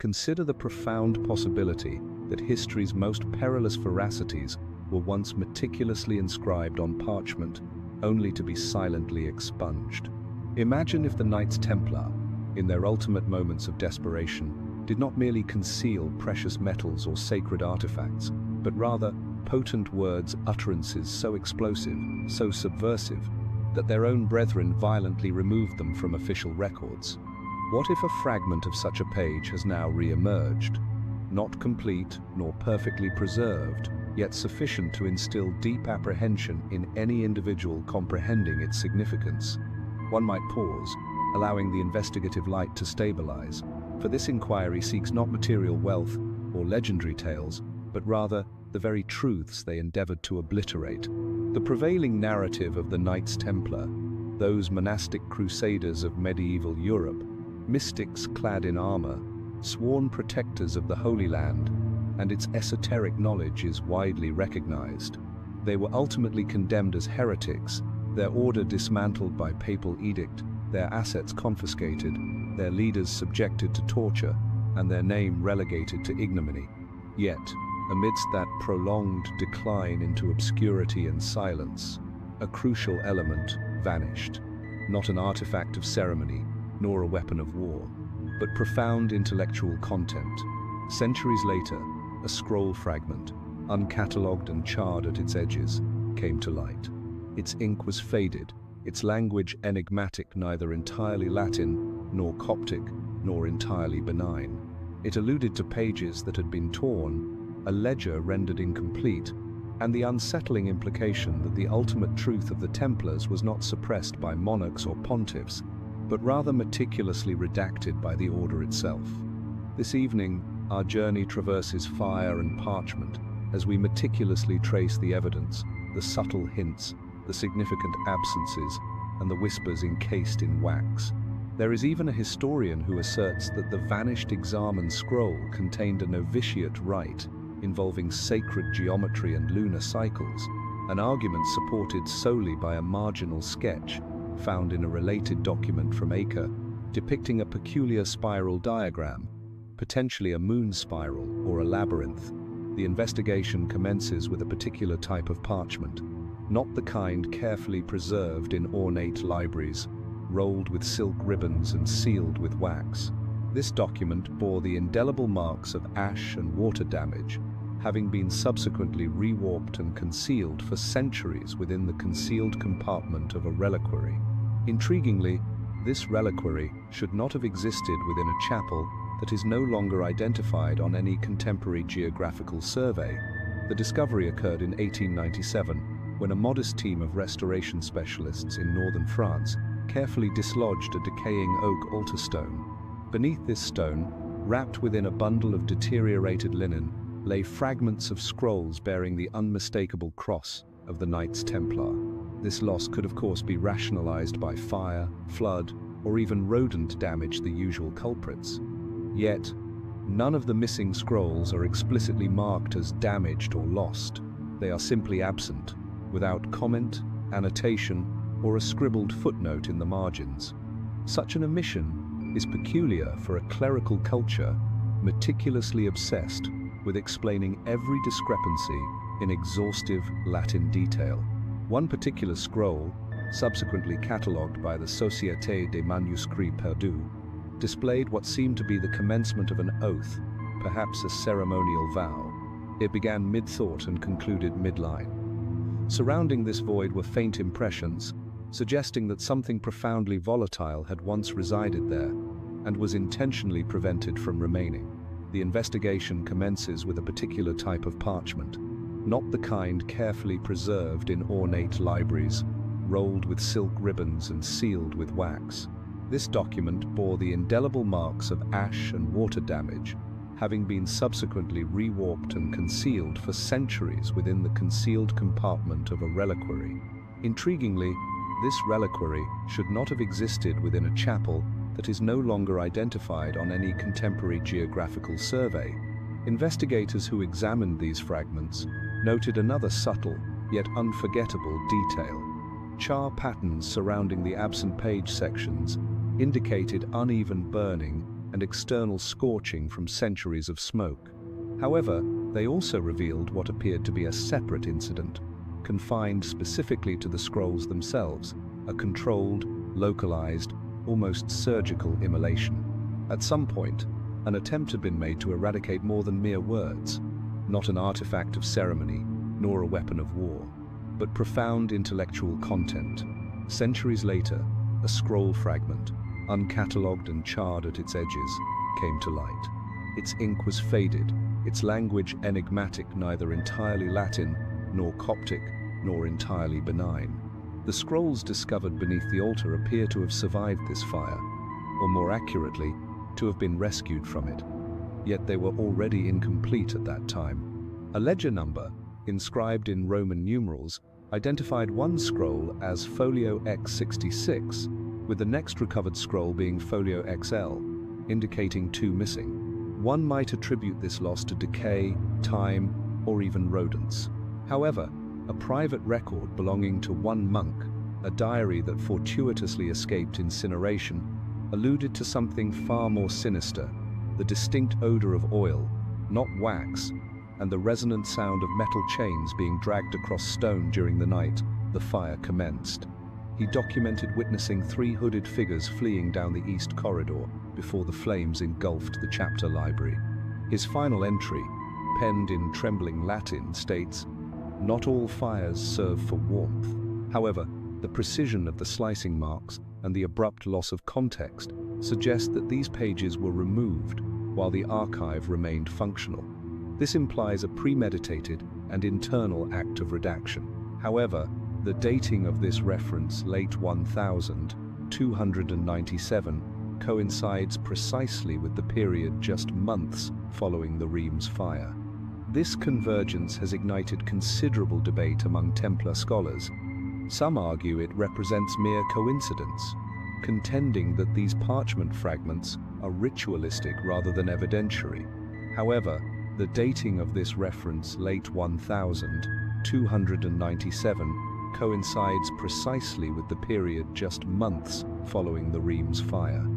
Consider the profound possibility that history's most perilous veracities were once meticulously inscribed on parchment, only to be silently expunged. Imagine if the Knights Templar, in their ultimate moments of desperation, did not merely conceal precious metals or sacred artifacts, but rather potent words, utterances so explosive, so subversive, that their own brethren violently removed them from official records. What if a fragment of such a page has now re-emerged, not complete nor perfectly preserved, yet sufficient to instill deep apprehension in any individual comprehending its significance? One might pause, allowing the investigative light to stabilize, for this inquiry seeks not material wealth or legendary tales, but rather the very truths they endeavored to obliterate. The prevailing narrative of the Knights Templar, those monastic crusaders of medieval Europe, mystics clad in armor, sworn protectors of the Holy Land, and its esoteric knowledge is widely recognized. They were ultimately condemned as heretics, their order dismantled by papal edict, their assets confiscated, their leaders subjected to torture, and their name relegated to ignominy. Yet, amidst that prolonged decline into obscurity and silence, a crucial element vanished. Not an artifact of ceremony, nor a weapon of war, but profound intellectual content. Centuries later, a scroll fragment, uncatalogued and charred at its edges, came to light. Its ink was faded, its language enigmatic, neither entirely Latin, nor Coptic, nor entirely benign. It alluded to pages that had been torn, a ledger rendered incomplete, and the unsettling implication that the ultimate truth of the Templars was not suppressed by monarchs or pontiffs, but rather meticulously redacted by the order itself. This evening, our journey traverses fire and parchment as we meticulously trace the evidence, the subtle hints, the significant absences, and the whispers encased in wax. There is even a historian who asserts that the vanished examen scroll contained a novitiate rite involving sacred geometry and lunar cycles, an argument supported solely by a marginal sketch found in a related document from Acre, depicting a peculiar spiral diagram, potentially a moon spiral or a labyrinth. The investigation commences with a particular type of parchment, not the kind carefully preserved in ornate libraries, rolled with silk ribbons and sealed with wax. This document bore the indelible marks of ash and water damage, having been subsequently rewarped and concealed for centuries within the concealed compartment of a reliquary. Intriguingly, this reliquary should not have existed within a chapel that is no longer identified on any contemporary geographical survey. The discovery occurred in 1897, when a modest team of restoration specialists in northern France carefully dislodged a decaying oak altar stone. Beneath this stone, wrapped within a bundle of deteriorated linen, lay fragments of scrolls bearing the unmistakable cross of the Knights Templar. This loss could of course be rationalized by fire, flood, or even rodent damage, the usual culprits. Yet, none of the missing scrolls are explicitly marked as damaged or lost. They are simply absent, without comment, annotation, or a scribbled footnote in the margins. Such an omission is peculiar for a clerical culture meticulously obsessed with explaining every discrepancy in exhaustive Latin detail. One particular scroll, subsequently catalogued by the Société des Manuscrits Perdus, displayed what seemed to be the commencement of an oath, perhaps a ceremonial vow. It began mid-thought and concluded mid-line. Surrounding this void were faint impressions, suggesting that something profoundly volatile had once resided there and was intentionally prevented from remaining. The investigation commences with a particular type of parchment, not the kind carefully preserved in ornate libraries, rolled with silk ribbons and sealed with wax. This document bore the indelible marks of ash and water damage, having been subsequently rewarped and concealed for centuries within the concealed compartment of a reliquary. Intriguingly, this reliquary should not have existed within a chapel that is no longer identified on any contemporary geographical survey. Investigators who examined these fragments noted another subtle, yet unforgettable detail. Char patterns surrounding the absent page sections indicated uneven burning and external scorching from centuries of smoke. However, they also revealed what appeared to be a separate incident, confined specifically to the scrolls themselves, a controlled, localized, almost surgical immolation. At some point, an attempt had been made to eradicate more than mere words, not an artifact of ceremony, nor a weapon of war, but profound intellectual content. Centuries later, a scroll fragment, uncatalogued and charred at its edges, came to light. Its ink was faded, its language enigmatic, neither entirely Latin, nor Coptic, nor entirely benign. The scrolls discovered beneath the altar appear to have survived this fire, or more accurately, to have been rescued from it. Yet they were already incomplete at that time. A ledger number, inscribed in Roman numerals, identified one scroll as Folio X66, with the next recovered scroll being Folio XL, indicating two missing. One might attribute this loss to decay, time, or even rodents. However, a private record belonging to one monk, a diary that fortuitously escaped incineration, alluded to something far more sinister: the distinct odor of oil, not wax, and the resonant sound of metal chains being dragged across stone during the night the fire commenced. He documented witnessing 3 hooded figures fleeing down the east corridor before the flames engulfed the chapter library. His final entry, penned in trembling Latin, states, "Not all fires serve for warmth." However, the precision of the slicing marks and the abrupt loss of context suggest that these pages were removed while the archive remained functional. This implies a premeditated and internal act of redaction. However, the dating of this reference, late 1297, coincides precisely with the period just months following the Reims fire. This convergence has ignited considerable debate among Templar scholars. Some argue it represents mere coincidence, contending that these parchment fragments are ritualistic rather than evidentiary. However, the dating of this reference, late 1297, coincides precisely with the period just months following the Reims fire.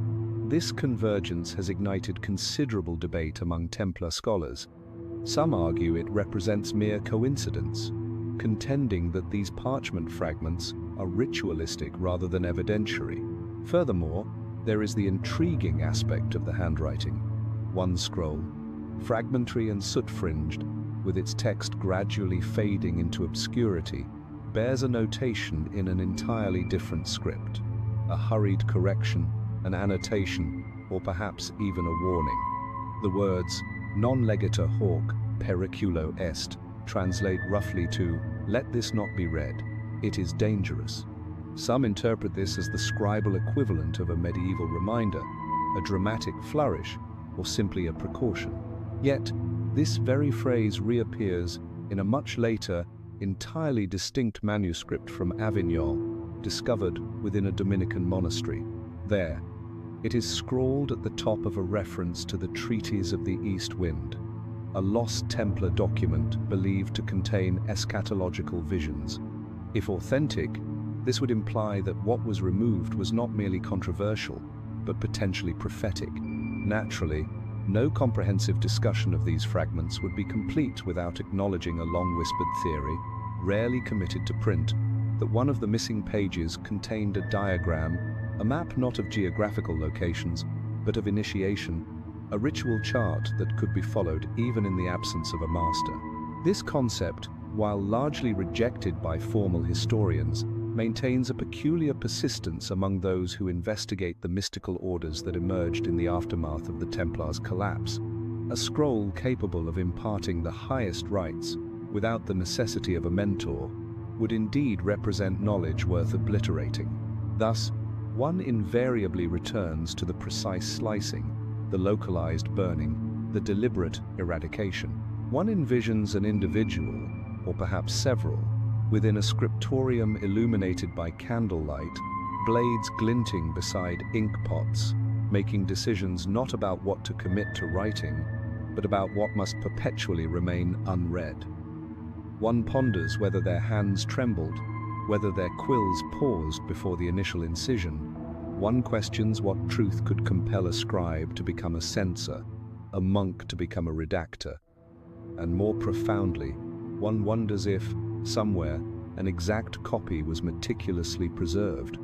This convergence has ignited considerable debate among Templar scholars. Some argue it represents mere coincidence, contending that these parchment fragments are ritualistic rather than evidentiary. Furthermore, there is the intriguing aspect of the handwriting. One scroll, fragmentary and soot-fringed, with its text gradually fading into obscurity, bears a notation in an entirely different script, a hurried correction, an annotation, or perhaps even a warning. The words "non legiter hoc periculo est" translate roughly to "let this not be read, it is dangerous." Some interpret this as the scribal equivalent of a medieval reminder, a dramatic flourish, or simply a precaution. Yet, this very phrase reappears in a much later, entirely distinct manuscript from Avignon, discovered within a Dominican monastery. There, it is scrawled at the top of a reference to the Treatise of the East Wind, a lost Templar document believed to contain eschatological visions. If authentic, this would imply that what was removed was not merely controversial, but potentially prophetic. Naturally, no comprehensive discussion of these fragments would be complete without acknowledging a long-whispered theory, rarely committed to print, that one of the missing pages contained a diagram, a map not of geographical locations, but of initiation, a ritual chart that could be followed even in the absence of a master. This concept, while largely rejected by formal historians, maintains a peculiar persistence among those who investigate the mystical orders that emerged in the aftermath of the Templars' collapse. A scroll capable of imparting the highest rites, without the necessity of a mentor, would indeed represent knowledge worth obliterating. Thus, one invariably returns to the precise slicing, the localized burning, the deliberate eradication. One envisions an individual, or perhaps several, within a scriptorium illuminated by candlelight, blades glinting beside ink pots, making decisions not about what to commit to writing, but about what must perpetually remain unread. One ponders whether their hands trembled, whether their quills paused before the initial incision, One questions what truth could compel a scribe to become a censor, a monk to become a redactor. And more profoundly, one wonders if, somewhere, an exact copy was meticulously preserved.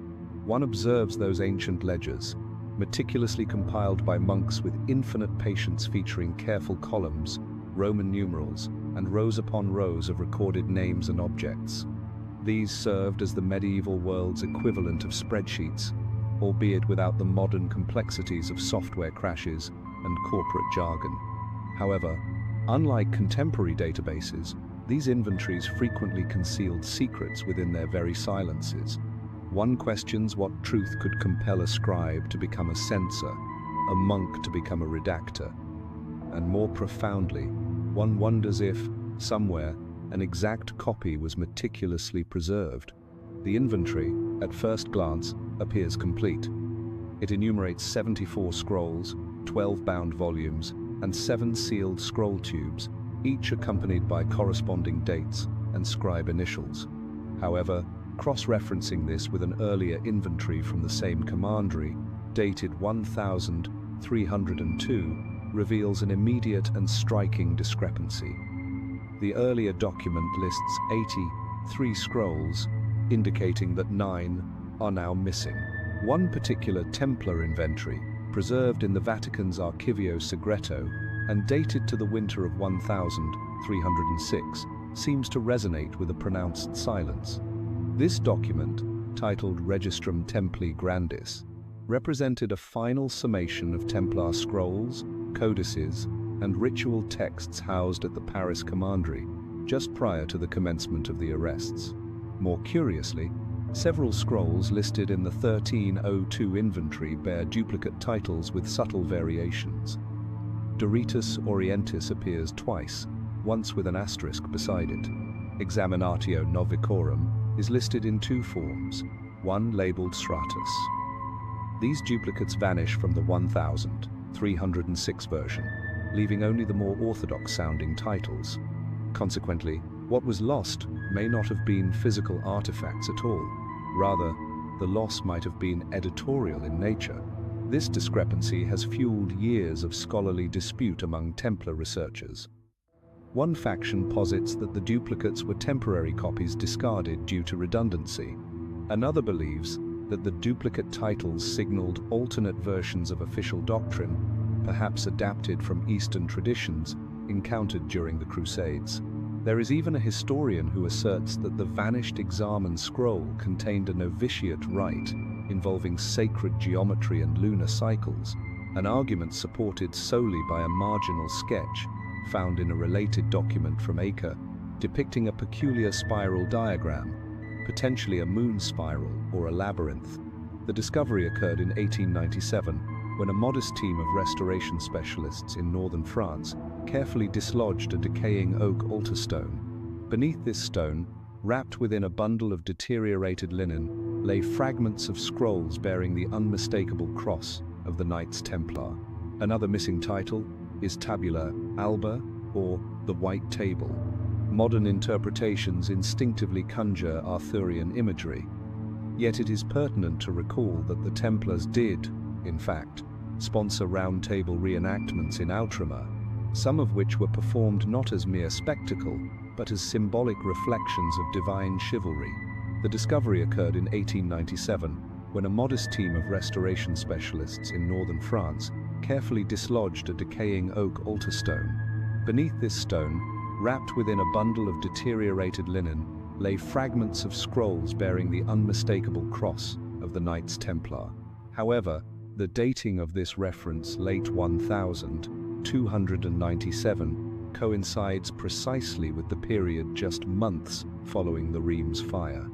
One observes those ancient ledgers, meticulously compiled by monks with infinite patience, featuring careful columns, Roman numerals, and rows upon rows of recorded names and objects. These served as the medieval world's equivalent of spreadsheets, albeit without the modern complexities of software crashes and corporate jargon. However, unlike contemporary databases, these inventories frequently concealed secrets within their very silences. One questions what truth could compel a scribe to become a censor, a monk to become a redactor. And more profoundly, one wonders if, somewhere, an exact copy was meticulously preserved. The inventory, at first glance, appears complete. It enumerates 74 scrolls, 12 bound volumes, and 7 sealed scroll tubes, each accompanied by corresponding dates and scribe initials. However, cross-referencing this with an earlier inventory from the same commandery, dated 1302, reveals an immediate and striking discrepancy. The earlier document lists 83 scrolls, indicating that 9 are now missing. One particular Templar inventory, preserved in the Vatican's Archivio Segreto and dated to the winter of 1306, seems to resonate with a pronounced silence. This document, titled Registrum Templi Grandis, represented a final summation of Templar scrolls, codices, and ritual texts housed at the Paris commandery, just prior to the commencement of the arrests. More curiously, several scrolls listed in the 1302 inventory bear duplicate titles with subtle variations. Doritus Orientis appears twice, once with an asterisk beside it. Examinatio Novicorum is listed in 2 forms, one labeled Stratus. These duplicates vanish from the 1306 version, leaving only the more orthodox-sounding titles. Consequently, what was lost may not have been physical artifacts at all. Rather, the loss might have been editorial in nature. This discrepancy has fueled years of scholarly dispute among Templar researchers. One faction posits that the duplicates were temporary copies discarded due to redundancy. Another believes that the duplicate titles signaled alternate versions of official doctrine, perhaps adapted from Eastern traditions encountered during the Crusades. There is even a historian who asserts that the vanished examen scroll contained a novitiate rite involving sacred geometry and lunar cycles, an argument supported solely by a marginal sketch found in a related document from Acre depicting a peculiar spiral diagram, potentially a moon spiral or a labyrinth. The discovery occurred in 1897 when a modest team of restoration specialists in northern France carefully dislodged a decaying oak altar stone. Beneath this stone, wrapped within a bundle of deteriorated linen, lay fragments of scrolls bearing the unmistakable cross of the Knights Templar. Another missing title is Tabula Alba, or the White Table. Modern interpretations instinctively conjure Arthurian imagery. Yet it is pertinent to recall that the Templars did, in fact, sponsor round-table reenactments in Outremer, some of which were performed not as mere spectacle, but as symbolic reflections of divine chivalry. The discovery occurred in 1897, when a modest team of restoration specialists in northern France carefully dislodged a decaying oak altar stone. Beneath this stone, wrapped within a bundle of deteriorated linen, lay fragments of scrolls bearing the unmistakable cross of the Knights Templar. However, the dating of this reference, late 1297, coincides precisely with the period just months following the Reims fire.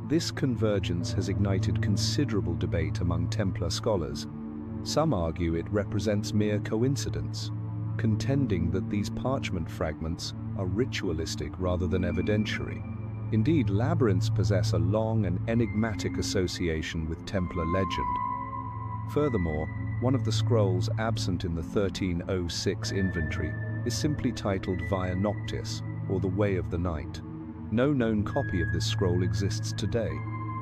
This convergence has ignited considerable debate among Templar scholars. Some argue it represents mere coincidence, contending that these parchment fragments are ritualistic rather than evidentiary. Indeed, labyrinths possess a long and enigmatic association with Templar legend. Furthermore, one of the scrolls absent in the 1306 inventory is simply titled Via Noctis, or the Way of the Night. No known copy of this scroll exists today.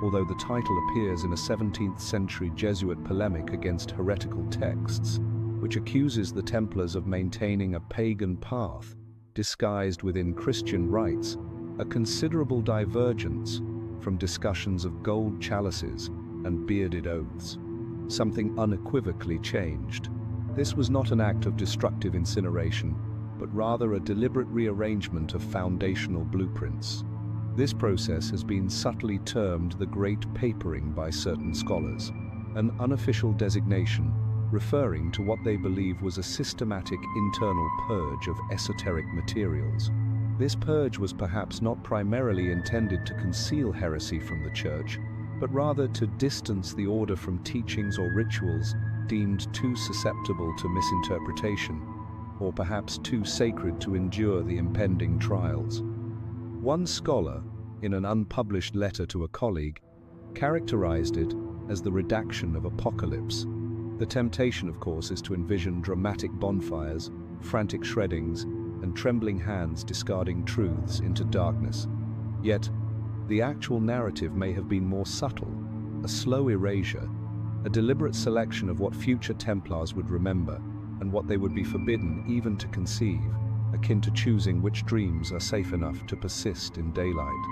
although the title appears in a 17th century Jesuit polemic against heretical texts, which accuses the Templars of maintaining a pagan path disguised within Christian rites, a considerable divergence from discussions of gold chalices and bearded oaths. Something unequivocally changed. This was not an act of destructive incineration, but rather a deliberate rearrangement of foundational blueprints. This process has been subtly termed the Great Papering by certain scholars, an unofficial designation referring to what they believe was a systematic internal purge of esoteric materials. This purge was perhaps not primarily intended to conceal heresy from the Church, but rather to distance the order from teachings or rituals deemed too susceptible to misinterpretation, or perhaps too sacred to endure the impending trials. One scholar, in an unpublished letter to a colleague, characterized it as the redaction of apocalypse. The temptation, of course, is to envision dramatic bonfires, frantic shreddings, and trembling hands discarding truths into darkness. Yet, the actual narrative may have been more subtle, a slow erasure, a deliberate selection of what future Templars would remember and what they would be forbidden even to conceive, akin to choosing which dreams are safe enough to persist in daylight.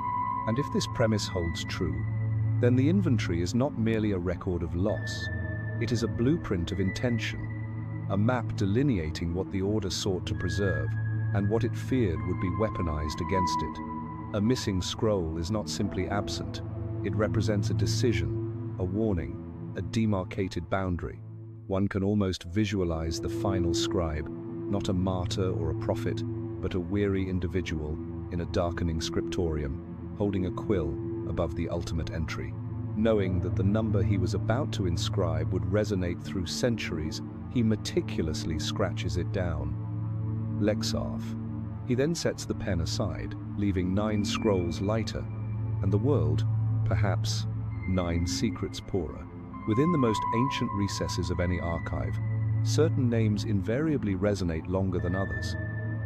And if this premise holds true, then the inventory is not merely a record of loss. It is a blueprint of intention, a map delineating what the Order sought to preserve and what it feared would be weaponized against it. A missing scroll is not simply absent. It represents a decision, a warning, a demarcated boundary. One can almost visualize the final scribe, not a martyr or a prophet, but a weary individual in a darkening scriptorium, holding a quill above the ultimate entry. Knowing that the number he was about to inscribe would resonate through centuries, he meticulously scratches it down. Lexarf. He then sets the pen aside, leaving 9 scrolls lighter, and the world, perhaps, 9 secrets poorer. Within the most ancient recesses of any archive, certain names invariably resonate longer than others.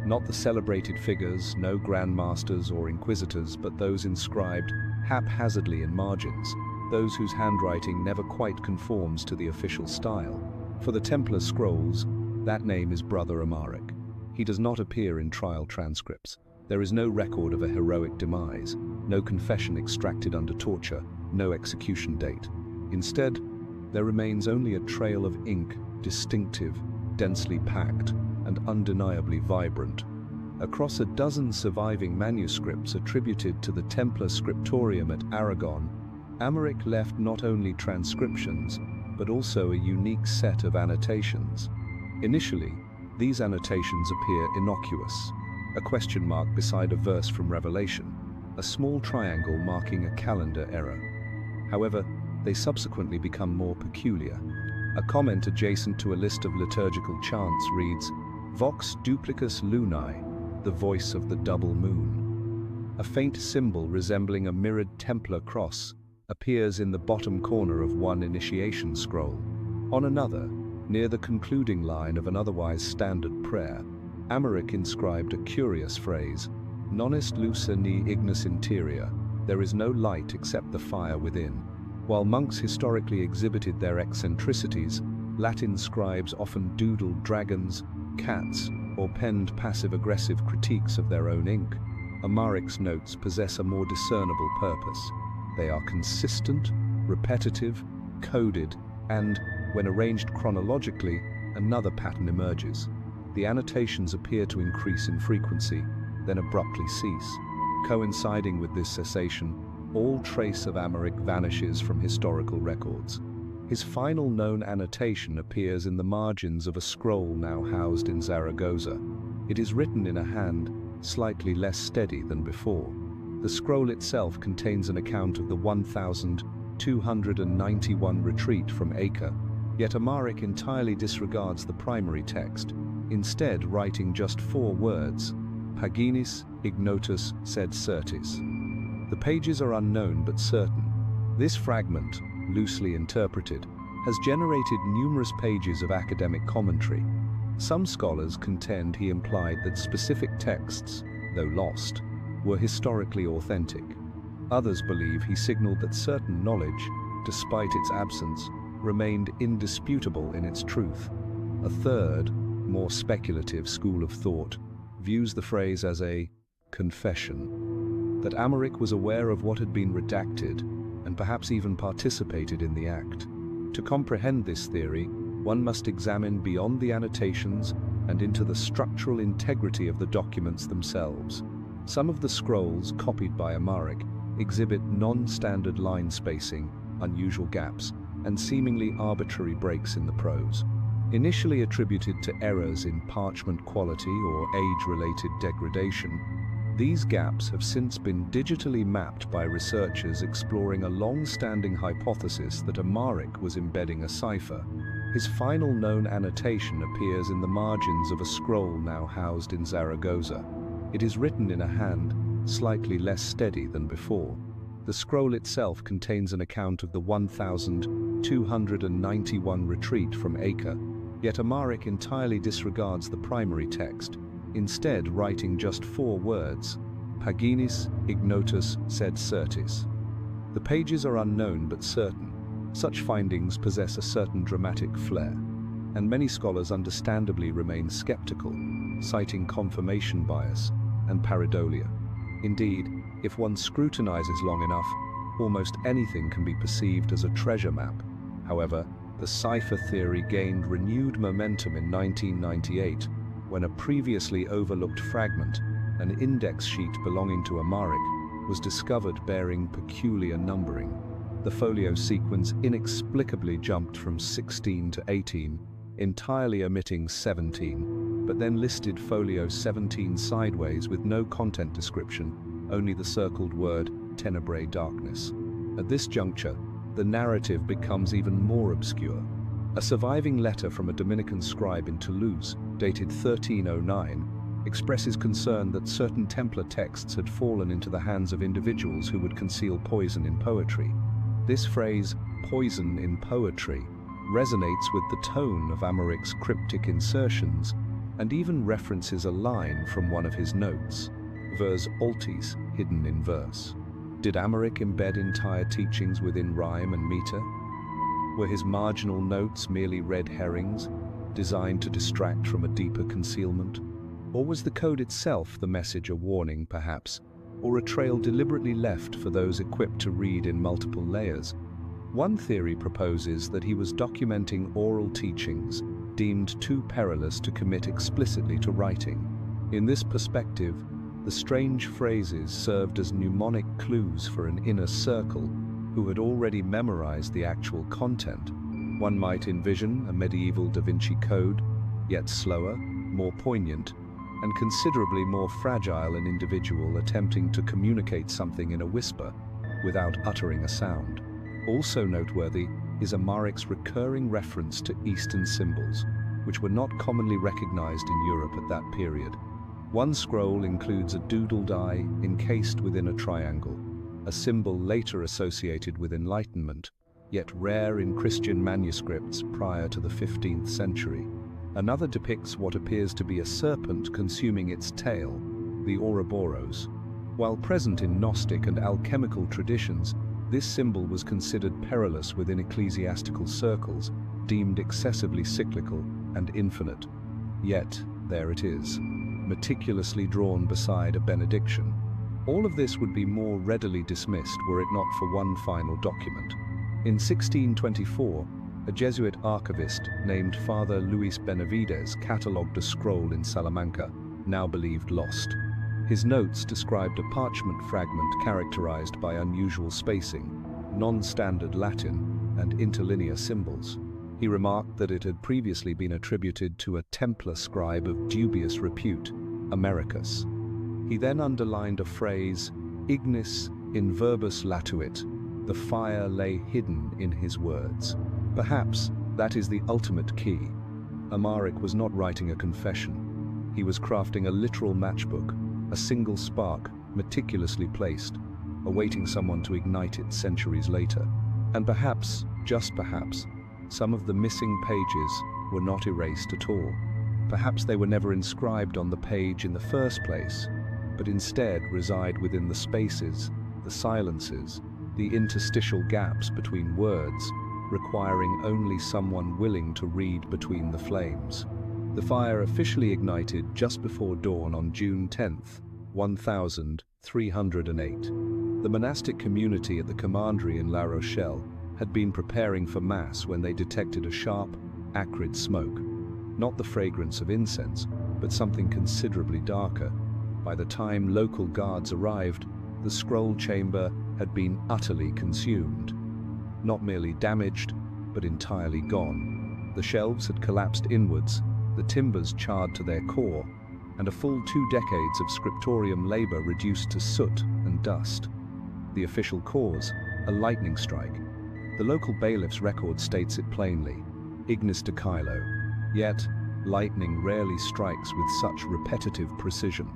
Not the celebrated figures, no grandmasters or inquisitors, but those inscribed haphazardly in margins, those whose handwriting never quite conforms to the official style. For the Templar scrolls, that name is Brother Amaric. He does not appear in trial transcripts. There is no record of a heroic demise, no confession extracted under torture, no execution date. Instead, there remains only a trail of ink, distinctive, densely packed, and undeniably vibrant. Across a dozen surviving manuscripts attributed to the Templar scriptorium at Aragon, Amaric left not only transcriptions, but also a unique set of annotations. Initially, these annotations appear innocuous, a question mark beside a verse from Revelation, a small triangle marking a calendar error. However, they subsequently become more peculiar. A comment adjacent to a list of liturgical chants reads, Vox duplicus lunae, the voice of the double moon. A faint symbol resembling a mirrored Templar cross appears in the bottom corner of one initiation scroll. On another, near the concluding line of an otherwise standard prayer, Amaric inscribed a curious phrase, Non est luce ni ignis interior, there is no light except the fire within. While monks historically exhibited their eccentricities, Latin scribes often doodled dragons, cats, or penned passive-aggressive critiques of their own ink. Amaric's notes possess a more discernible purpose. They are consistent, repetitive, coded, and, when arranged chronologically, another pattern emerges. The annotations appear to increase in frequency, then abruptly cease. Coinciding with this cessation, all trace of Amaric vanishes from historical records. His final known annotation appears in the margins of a scroll now housed in Zaragoza. It is written in a hand slightly less steady than before. The scroll itself contains an account of the 1291 retreat from Acre, yet Amaric entirely disregards the primary text, instead writing just 4 words, Paginis ignotus sed certis. The pages are unknown but certain. This fragment, loosely interpreted, has generated numerous pages of academic commentary. Some scholars contend he implied that specific texts, though lost, were historically authentic. Others believe he signaled that certain knowledge, despite its absence, remained indisputable in its truth. A third, more speculative school of thought views the phrase as a confession, that Amaric was aware of what had been redacted and perhaps even participated in the act. To comprehend this theory, one must examine beyond the annotations and into the structural integrity of the documents themselves. Some of the scrolls copied by Amaric exhibit non-standard line spacing, unusual gaps, and seemingly arbitrary breaks in the prose. Initially attributed to errors in parchment quality or age-related degradation, these gaps have since been digitally mapped by researchers exploring a long-standing hypothesis that Amaric was embedding a cipher. His final known annotation appears in the margins of a scroll now housed in Zaragoza. It is written in a hand slightly less steady than before. The scroll itself contains an account of the 1291 retreat from Acre, yet Amaric entirely disregards the primary text, instead writing just 4 words: Paginis ignotus sed certis. The pages are unknown but certain. Such findings possess a certain dramatic flair, and many scholars understandably remain skeptical, citing confirmation bias and pareidolia. Indeed, if one scrutinizes long enough, almost anything can be perceived as a treasure map. However, the cipher theory gained renewed momentum in 1998, when a previously overlooked fragment, an index sheet belonging to Amaric, was discovered bearing peculiar numbering. The folio sequence inexplicably jumped from 16 to 18, entirely omitting 17, but then listed folio 17 sideways with no content description, only the circled word tenebrae darkness. At this juncture, the narrative becomes even more obscure. A surviving letter from a Dominican scribe in Toulouse, dated 1309, expresses concern that certain Templar texts had fallen into the hands of individuals who would conceal poison in poetry. This phrase, poison in poetry, resonates with the tone of Amaric's cryptic insertions and even references a line from one of his notes, vers altis, hidden in verse. Did Amaric embed entire teachings within rhyme and meter? Were his marginal notes merely red herrings, designed to distract from a deeper concealment? Or was the code itself the message a warning, perhaps, or a trail deliberately left for those equipped to read in multiple layers? One theory proposes that he was documenting oral teachings deemed too perilous to commit explicitly to writing. In this perspective, the strange phrases served as mnemonic clues for an inner circle who had already memorized the actual content. One might envision a medieval Da Vinci Code, yet slower, more poignant, and considerably more fragile an individual attempting to communicate something in a whisper without uttering a sound. Also noteworthy is Amaric's recurring reference to Eastern symbols, which were not commonly recognized in Europe at that period. One scroll includes a doodled eye encased within a triangle, a symbol later associated with enlightenment, yet rare in Christian manuscripts prior to the 15th century. Another depicts what appears to be a serpent consuming its tail, the Ouroboros. While present in Gnostic and alchemical traditions, this symbol was considered perilous within ecclesiastical circles, deemed excessively cyclical and infinite. Yet, there it is, meticulously drawn beside a benediction. All of this would be more readily dismissed were it not for one final document. In 1624, a Jesuit archivist named Father Luis Benavides catalogued a scroll in Salamanca, now believed lost. His notes described a parchment fragment characterized by unusual spacing, non-standard Latin, and interlinear symbols. He remarked that it had previously been attributed to a Templar scribe of dubious repute, Americus. He then underlined a phrase, ignis in verbis latuit, the fire lay hidden in his words. Perhaps that is the ultimate key. Amaric was not writing a confession. He was crafting a literal matchbook, a single spark, meticulously placed, awaiting someone to ignite it centuries later. And perhaps, just perhaps, some of the missing pages were not erased at all. Perhaps they were never inscribed on the page in the first place, but instead reside within the spaces, the silences, the interstitial gaps between words, requiring only someone willing to read between the flames. The fire officially ignited just before dawn on June 10th, 1308. The monastic community at the commandery in La Rochelle had been preparing for Mass when they detected a sharp, acrid smoke. Not the fragrance of incense, but something considerably darker. By the time local guards arrived, the scroll chamber had been utterly consumed. Not merely damaged, but entirely gone. The shelves had collapsed inwards, the timbers charred to their core, and a full 2 decades of scriptorium labor reduced to soot and dust. The official cause, a lightning strike. The local bailiff's record states it plainly, ignis de caelo. Yet, lightning rarely strikes with such repetitive precision.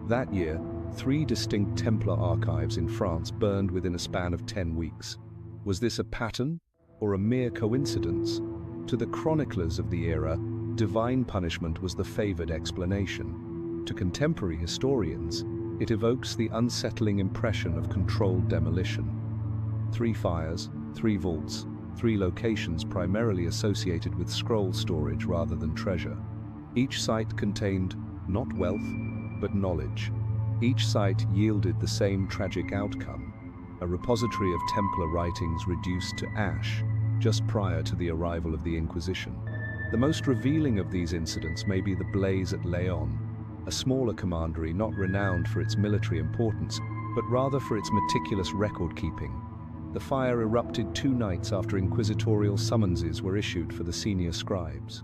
That year, 3 distinct Templar archives in France burned within a span of 10 weeks. Was this a pattern, or a mere coincidence? To the chroniclers of the era, divine punishment was the favored explanation. To contemporary historians, it evokes the unsettling impression of controlled demolition. 3 fires, 3 vaults, 3 locations primarily associated with scroll storage rather than treasure. Each site contained not wealth, but knowledge. Each site yielded the same tragic outcome, a repository of Templar writings reduced to ash just prior to the arrival of the Inquisition. The most revealing of these incidents may be the blaze at Leon, a smaller commandery not renowned for its military importance, but rather for its meticulous record-keeping. The fire erupted 2 nights after inquisitorial summonses were issued for the senior scribes.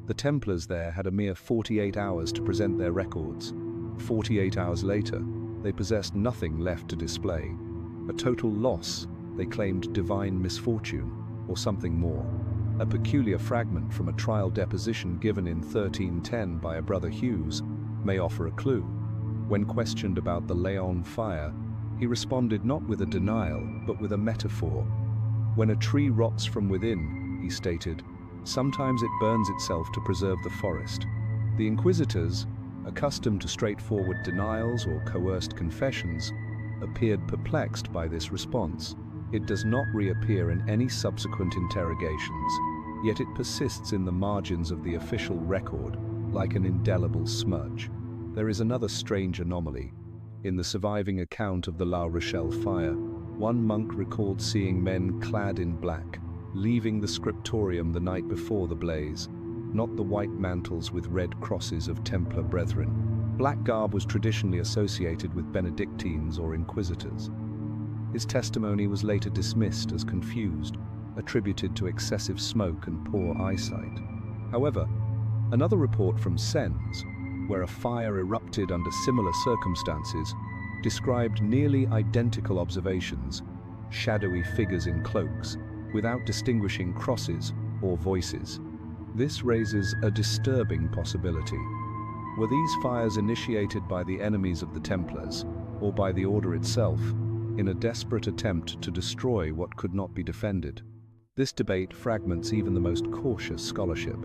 The Templars there had a mere 48 hours to present their records. 48 hours later, they possessed nothing left to display. A total loss, they claimed divine misfortune, or something more. A peculiar fragment from a trial deposition given in 1310 by a brother Hughes may offer a clue. When questioned about the Leon fire, he responded not with a denial, but with a metaphor. When a tree rots from within, he stated, sometimes it burns itself to preserve the forest. The inquisitors, accustomed to straightforward denials or coerced confessions, appeared perplexed by this response. It does not reappear in any subsequent interrogations, yet it persists in the margins of the official record, like an indelible smudge. There is another strange anomaly. In the surviving account of the La Rochelle fire, one monk recalled seeing men clad in black, leaving the scriptorium the night before the blaze, not the white mantles with red crosses of Templar brethren. Black garb was traditionally associated with Benedictines or Inquisitors. His testimony was later dismissed as confused, attributed to excessive smoke and poor eyesight. However, another report from Sens, where a fire erupted under similar circumstances, described nearly identical observations, shadowy figures in cloaks, without distinguishing crosses or voices. This raises a disturbing possibility. Were these fires initiated by the enemies of the Templars, or by the order itself, in a desperate attempt to destroy what could not be defended? This debate fragments even the most cautious scholarship.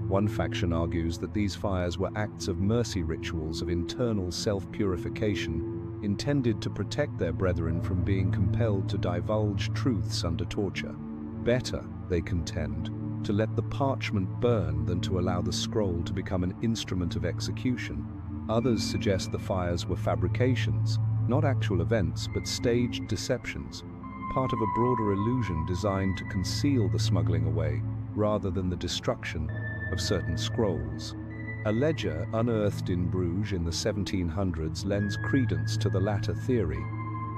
One faction argues that these fires were acts of mercy rituals of internal self-purification intended to protect their brethren from being compelled to divulge truths under torture. Better, they contend, to let the parchment burn than to allow the scroll to become an instrument of execution. Others suggest the fires were fabrications, not actual events, but staged deceptions, part of a broader illusion designed to conceal the smuggling away rather than the destruction of certain scrolls. A ledger unearthed in Bruges in the 1700s lends credence to the latter theory.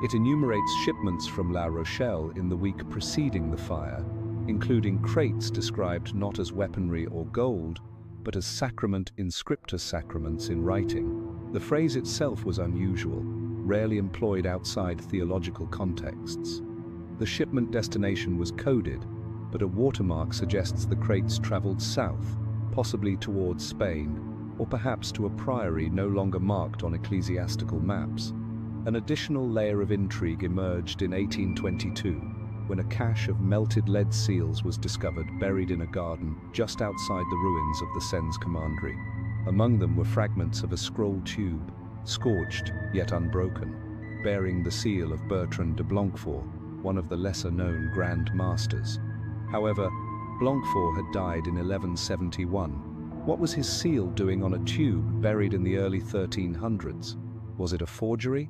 It enumerates shipments from La Rochelle in the week preceding the fire, including crates described not as weaponry or gold, but as sacrament inscriptus sacraments in writing. The phrase itself was unusual, rarely employed outside theological contexts. The shipment destination was coded, but a watermark suggests the crates traveled south, possibly towards Spain, or perhaps to a priory no longer marked on ecclesiastical maps. An additional layer of intrigue emerged in 1822, when a cache of melted lead seals was discovered buried in a garden just outside the ruins of the Sens commandery. Among them were fragments of a scroll tube, scorched yet unbroken. bearing the seal of Bertrand de Blancfort, one of the lesser-known Grand Masters. However, Blancfort had died in 1171. What was his seal doing on a tube buried in the early 1300s? Was it a forgery?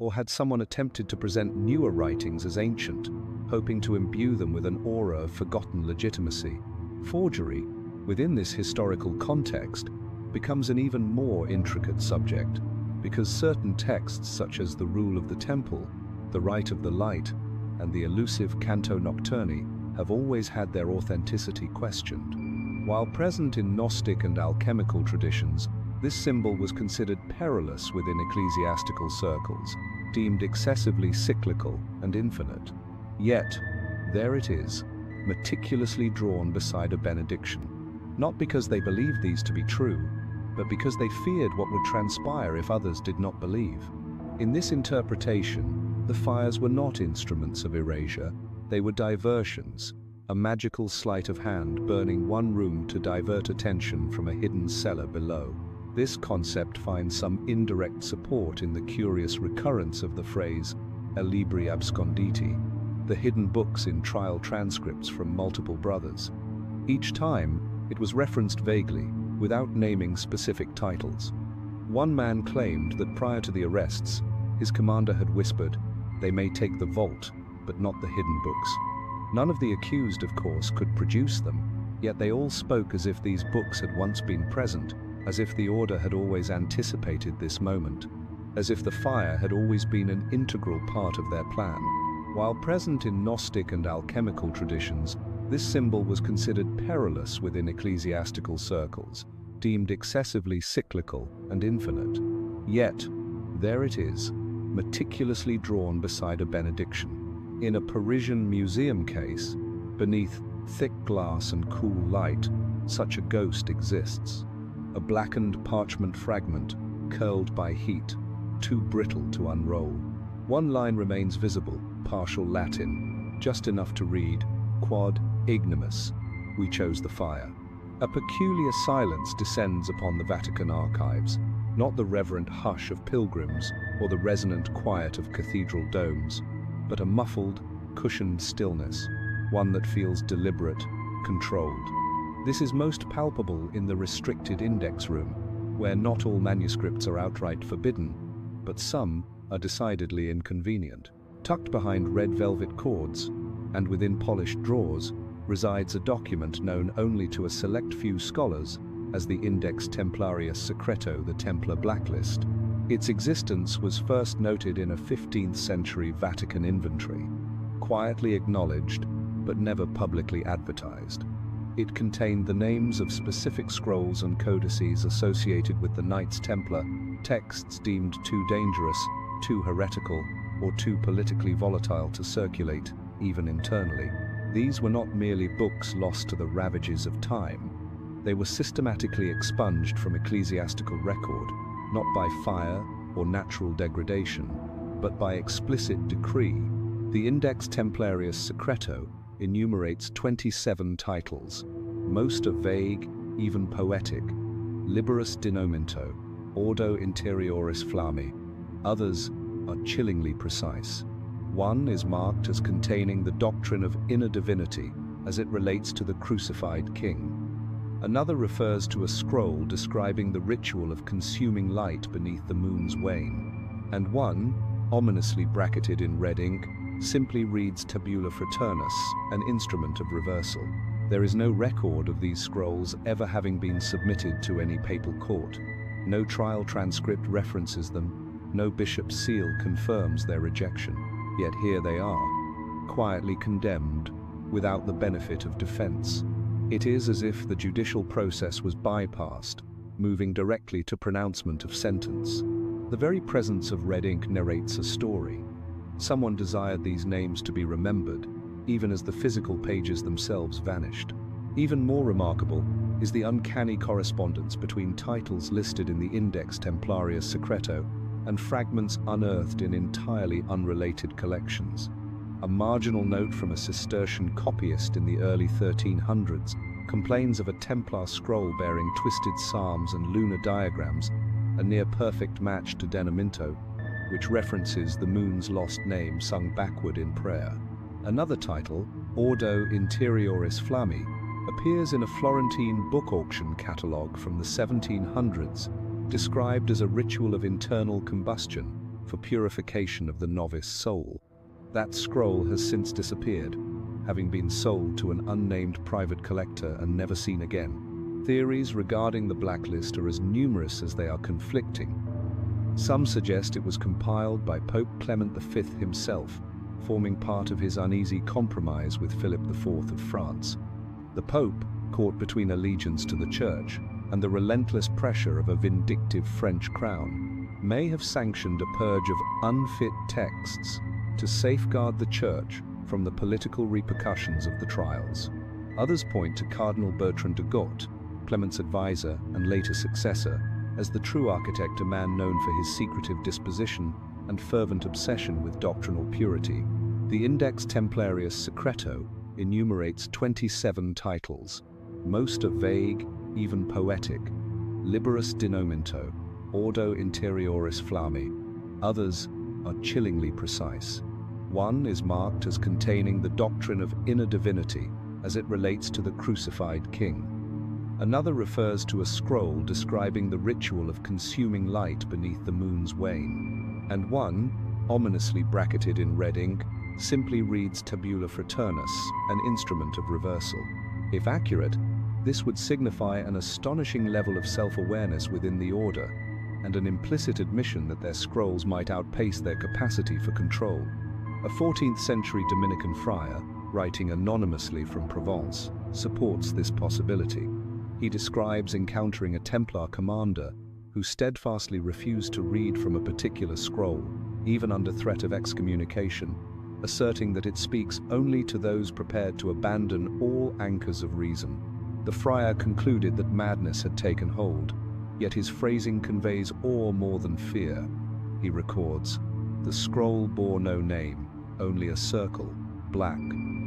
Or had someone attempted to present newer writings as ancient, hoping to imbue them with an aura of forgotten legitimacy? Forgery, within this historical context, becomes an even more intricate subject, because certain texts such as the Rule of the Temple, the Rite of the Light, and the elusive Canto Nocturni have always had their authenticity questioned. While present in Gnostic and alchemical traditions, this symbol was considered perilous within ecclesiastical circles, deemed excessively cyclical and infinite. Yet, there it is, meticulously drawn beside a benediction. Not because they believed these to be true, but because they feared what would transpire if others did not believe. In this interpretation, the fires were not instruments of erasure, they were diversions, a magical sleight of hand burning one room to divert attention from a hidden cellar below. This concept finds some indirect support in the curious recurrence of the phrase "libri absconditi," the hidden books in trial transcripts from multiple brothers. Each time, it was referenced vaguely, without naming specific titles. One man claimed that prior to the arrests, his commander had whispered, "They may take the vault, but not the hidden books." None of the accused, of course, could produce them, yet they all spoke as if these books had once been present, as if the order had always anticipated this moment, as if the fire had always been an integral part of their plan. While present in Gnostic and alchemical traditions, this symbol was considered perilous within ecclesiastical circles, deemed excessively cyclical and infinite. Yet, there it is, meticulously drawn beside a benediction. In a Parisian museum case, beneath thick glass and cool light, such a ghost exists. A blackened parchment fragment, curled by heat, too brittle to unroll. One line remains visible, partial Latin, just enough to read, "Quod ignimus, we chose the fire." A peculiar silence descends upon the Vatican archives, not the reverent hush of pilgrims or the resonant quiet of cathedral domes, but a muffled, cushioned stillness, one that feels deliberate, controlled. This is most palpable in the restricted index room, where not all manuscripts are outright forbidden, but some are decidedly inconvenient. Tucked behind red velvet cords, and within polished drawers, resides a document known only to a select few scholars as the Index Templarius Secreto, the Templar blacklist. Its existence was first noted in a 15th century Vatican inventory, quietly acknowledged but never publicly advertised. It contained the names of specific scrolls and codices associated with the Knights Templar, texts deemed too dangerous, too heretical, or too politically volatile to circulate, even internally. These were not merely books lost to the ravages of time. They were systematically expunged from ecclesiastical record, not by fire or natural degradation, but by explicit decree. The Index Templarius Secreto enumerates 27 titles. Most are vague, even poetic. Liberus denomento, ordo interioris flammi. Others are chillingly precise. One is marked as containing the doctrine of inner divinity as it relates to the crucified king. Another refers to a scroll describing the ritual of consuming light beneath the moon's wane. And one, ominously bracketed in red ink, simply reads Tabula Fraternus, an instrument of reversal. There is no record of these scrolls ever having been submitted to any papal court. No trial transcript references them, no bishop's seal confirms their rejection. Yet here they are, quietly condemned, without the benefit of defense. It is as if the judicial process was bypassed, moving directly to pronouncement of sentence. The very presence of red ink narrates a story. Someone desired these names to be remembered, even as the physical pages themselves vanished. Even more remarkable is the uncanny correspondence between titles listed in the Index Templarius Secreto and fragments unearthed in entirely unrelated collections. A marginal note from a Cistercian copyist in the early 1300s complains of a Templar scroll bearing twisted psalms and lunar diagrams, a near-perfect match to Denimento, which references the moon's lost name sung backward in prayer. Another title, Ordo Interioris Flammi, appears in a Florentine book auction catalogue from the 1700s, described as a ritual of internal combustion for purification of the novice soul. That scroll has since disappeared, having been sold to an unnamed private collector and never seen again. Theories regarding the blacklist are as numerous as they are conflicting. Some suggest it was compiled by Pope Clement V himself, forming part of his uneasy compromise with Philip IV of France. The Pope, caught between allegiance to the Church and the relentless pressure of a vindictive French crown, may have sanctioned a purge of unfit texts to safeguard the Church from the political repercussions of the trials. Others point to Cardinal Bertrand de Got, Clement's advisor and later successor, as the true architect, a man known for his secretive disposition and fervent obsession with doctrinal purity. The Index Templarius Secreto enumerates 27 titles. Most are vague, even poetic. Liberus Denominto, Ordo Interioris Flammi. Others are chillingly precise. One is marked as containing the doctrine of inner divinity as it relates to the crucified king. Another refers to a scroll describing the ritual of consuming light beneath the moon's wane. And one, ominously bracketed in red ink, simply reads Tabula Fraternis, an instrument of reversal. If accurate, this would signify an astonishing level of self-awareness within the order, and an implicit admission that their scrolls might outpace their capacity for control. A 14th century Dominican friar, writing anonymously from Provence, supports this possibility. He describes encountering a Templar commander who steadfastly refused to read from a particular scroll, even under threat of excommunication, asserting that it speaks only to those prepared to abandon all anchors of reason. The friar concluded that madness had taken hold, yet his phrasing conveys awe more than fear. He records, "The scroll bore no name, only a circle, black,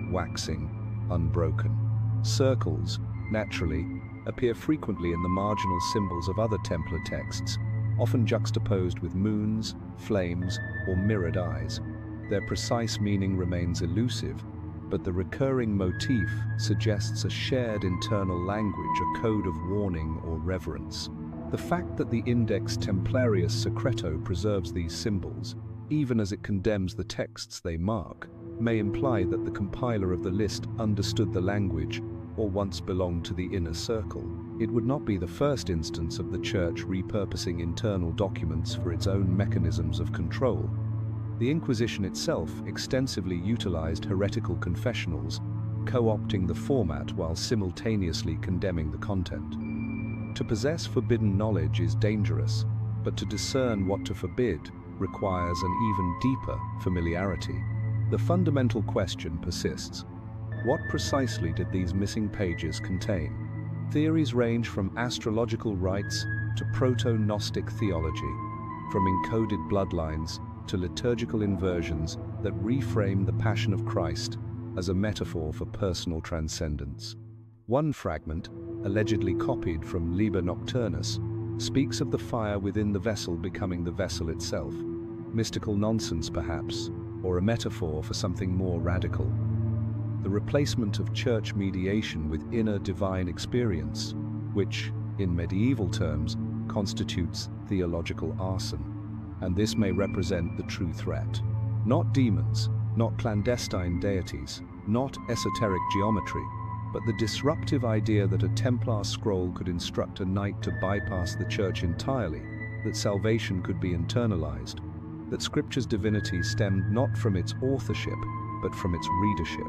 waxing, unbroken." Circles, naturally, appear frequently in the marginal symbols of other Templar texts, often juxtaposed with moons, flames, or mirrored eyes. Their precise meaning remains elusive, but the recurring motif suggests a shared internal language, a code of warning or reverence. The fact that the Index Templarius Secreto preserves these symbols, even as it condemns the texts they mark, may imply that the compiler of the list understood the language or once belonged to the inner circle. It would not be the first instance of the Church repurposing internal documents for its own mechanisms of control. The Inquisition itself extensively utilized heretical confessionals, co-opting the format while simultaneously condemning the content. To possess forbidden knowledge is dangerous, but to discern what to forbid requires an even deeper familiarity. The fundamental question persists. What precisely did these missing pages contain? Theories range from astrological rites to proto-Gnostic theology, from encoded bloodlines to liturgical inversions that reframe the Passion of Christ as a metaphor for personal transcendence. One fragment, allegedly copied from Liber Nocturnus, speaks of the fire within the vessel becoming the vessel itself. Mystical nonsense, perhaps, or a metaphor for something more radical. The replacement of church mediation with inner divine experience, which, in medieval terms, constitutes theological arson. And this may represent the true threat. Not demons, not clandestine deities, not esoteric geometry, but the disruptive idea that a Templar scroll could instruct a knight to bypass the church entirely, that salvation could be internalized, that Scripture's divinity stemmed not from its authorship, but from its readership.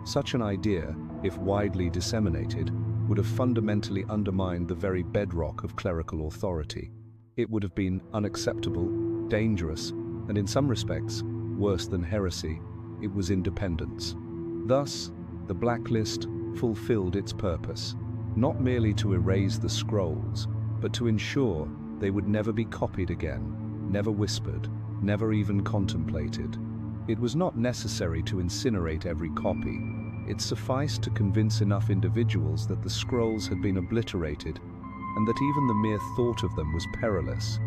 Such an idea, if widely disseminated, would have fundamentally undermined the very bedrock of clerical authority. It would have been unacceptable, dangerous, and in some respects, worse than heresy. It was independence. Thus, the blacklist fulfilled its purpose, not merely to erase the scrolls, but to ensure they would never be copied again, never whispered, never even contemplated. It was not necessary to incinerate every copy. It sufficed to convince enough individuals that the scrolls had been obliterated and that even the mere thought of them was perilous.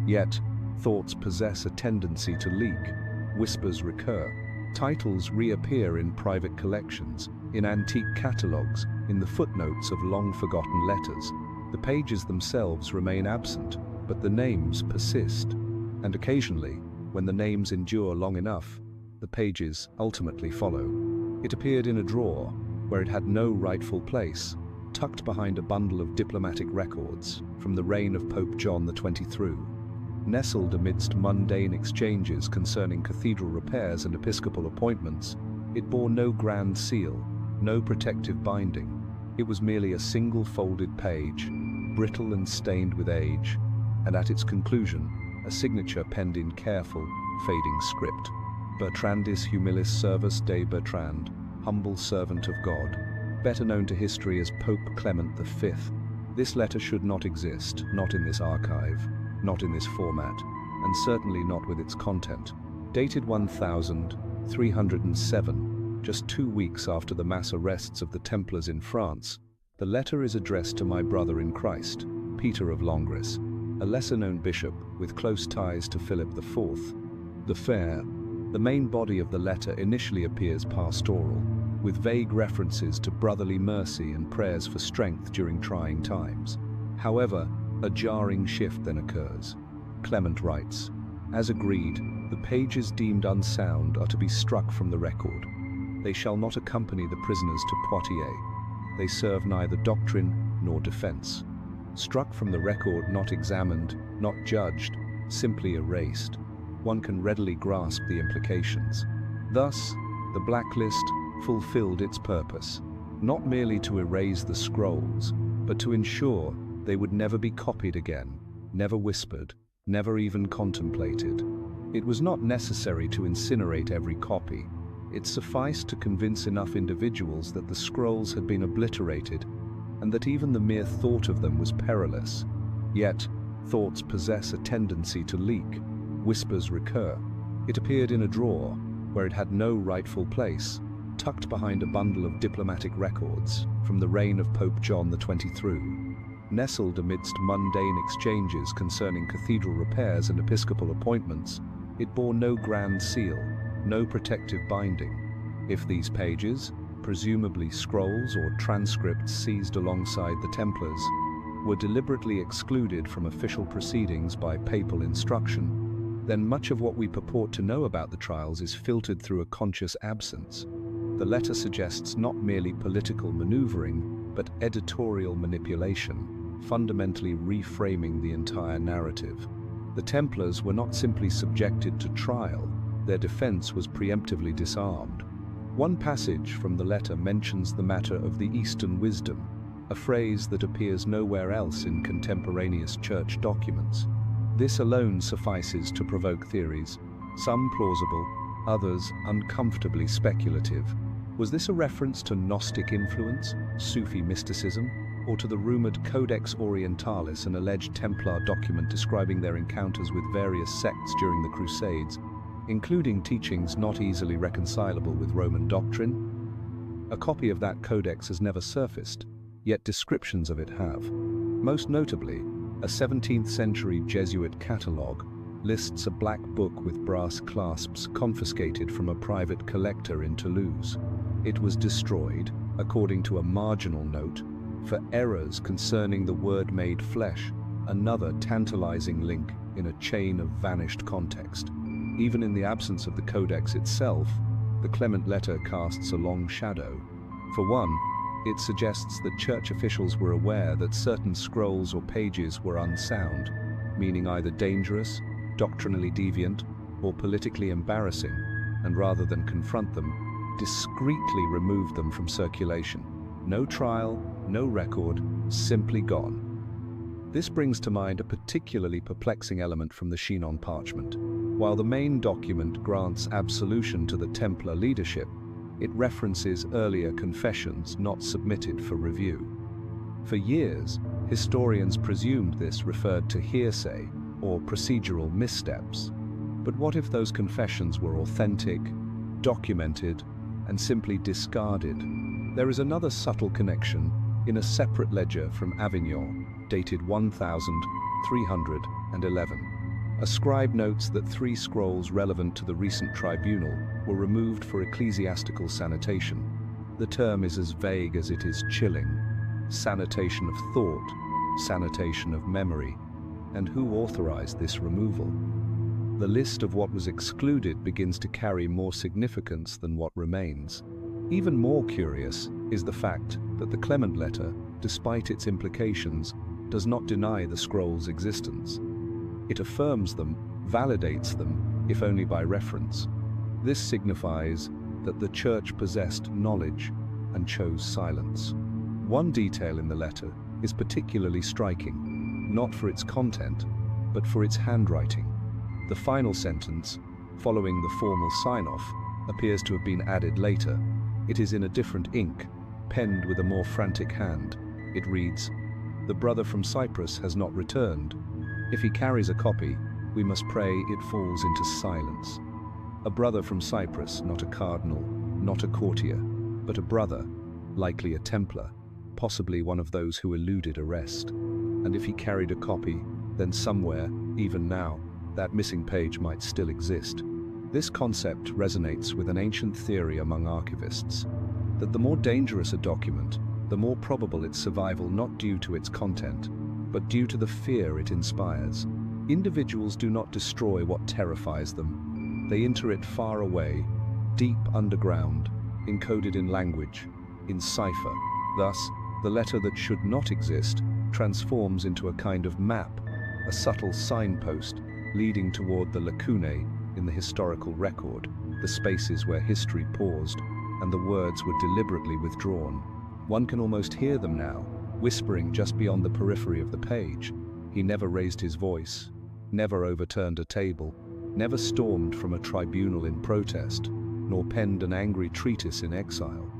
Yet, Thoughts possess a tendency to leak. Whispers recur. Titles reappear in private collections, in antique catalogues, in the footnotes of long-forgotten letters. The pages themselves remain absent, but the names persist. And occasionally, when the names endure long enough, the pages ultimately follow. It appeared in a drawer, where it had no rightful place, tucked behind a bundle of diplomatic records from the reign of Pope John XXIII. Nestled amidst mundane exchanges concerning cathedral repairs and episcopal appointments, it bore no grand seal, no protective binding. It was merely a single folded page, brittle and stained with age, and at its conclusion, a signature penned in careful, fading script. Bertrandis humilis servus Dei Bertrand, humble servant of God, better known to history as Pope Clement V. This letter should not exist, not in this archive, not in this format, and certainly not with its content. Dated 1307, just 2 weeks after the mass arrests of the Templars in France, the letter is addressed to my brother in Christ, Peter of Longris, a lesser-known bishop with close ties to Philip IV. The main body of the letter initially appears pastoral, with vague references to brotherly mercy and prayers for strength during trying times. However, a jarring shift then occurs. Clement writes, "As agreed, the pages deemed unsound are to be struck from the record. They shall not accompany the prisoners to Poitiers. They serve neither doctrine nor defense." Struck from the record, not examined, not judged, simply erased. One can readily grasp the implications. Thus, the blacklist fulfilled its purpose, not merely to erase the scrolls, but to ensure they would never be copied again, never whispered, never even contemplated. It was not necessary to incinerate every copy. It sufficed to convince enough individuals that the scrolls had been obliterated, and that even the mere thought of them was perilous. Yet, thoughts possess a tendency to leak. Whispers recur. It appeared in a drawer, where it had no rightful place, tucked behind a bundle of diplomatic records from the reign of Pope John XXIII. Nestled amidst mundane exchanges concerning cathedral repairs and episcopal appointments, it bore no grand seal, no protective binding. If these pages, presumably scrolls or transcripts seized alongside the Templars, were deliberately excluded from official proceedings by papal instruction, then much of what we purport to know about the trials is filtered through a conscious absence. The letter suggests not merely political maneuvering, but editorial manipulation, fundamentally reframing the entire narrative. The Templars were not simply subjected to trial, their defense was preemptively disarmed. One passage from the letter mentions the matter of the Eastern wisdom, a phrase that appears nowhere else in contemporaneous church documents. This alone suffices to provoke theories, some plausible, others uncomfortably speculative. Was this a reference to Gnostic influence, Sufi mysticism, or to the rumored Codex Orientalis, an alleged Templar document describing their encounters with various sects during the Crusades, including teachings not easily reconcilable with Roman doctrine? A copy of that codex has never surfaced, yet descriptions of it have. Most notably, a 17th century Jesuit catalogue lists a black book with brass clasps confiscated from a private collector in Toulouse. It was destroyed, according to a marginal note, for errors concerning the Word made flesh, another tantalizing link in a chain of vanished context. Even in the absence of the codex itself, the Clement letter casts a long shadow. For one, it suggests that church officials were aware that certain scrolls or pages were unsound, meaning either dangerous, doctrinally deviant, or politically embarrassing, and rather than confront them, discreetly removed them from circulation. No trial, no record, simply gone. This brings to mind a particularly perplexing element from the Chinon parchment. While the main document grants absolution to the Templar leadership, it references earlier confessions not submitted for review. For years, historians presumed this referred to hearsay or procedural missteps. But what if those confessions were authentic, documented, and simply discarded? There is another subtle connection in a separate ledger from Avignon, dated 1311. A scribe notes that 3 scrolls relevant to the recent tribunal were removed for ecclesiastical sanitation. The term is as vague as it is chilling. Sanitation of thought, sanitation of memory. And who authorized this removal? The list of what was excluded begins to carry more significance than what remains. Even more curious is the fact that the Clement letter, despite its implications, does not deny the scrolls' existence. It affirms them, validates them, if only by reference. This signifies that the Church possessed knowledge and chose silence. One detail in the letter is particularly striking, not for its content, but for its handwriting. The final sentence, following the formal sign-off, appears to have been added later. It is in a different ink, penned with a more frantic hand. It reads, "The brother from Cyprus has not returned. If he carries a copy, we must pray it falls into silence." A brother from Cyprus, not a cardinal, not a courtier, but a brother, likely a Templar, possibly one of those who eluded arrest. And if he carried a copy, then somewhere, even now, that missing page might still exist. This concept resonates with an ancient theory among archivists, that the more dangerous a document, the more probable its survival, not due to its content, but due to the fear it inspires. Individuals do not destroy what terrifies them. They enter it far away, deep underground, encoded in language, in cipher. Thus, the letter that should not exist transforms into a kind of map, a subtle signpost leading toward the lacunae in the historical record, the spaces where history paused and the words were deliberately withdrawn. One can almost hear them now, whispering just beyond the periphery of the page. He never raised his voice, never overturned a table, never stormed from a tribunal in protest, nor penned an angry treatise in exile.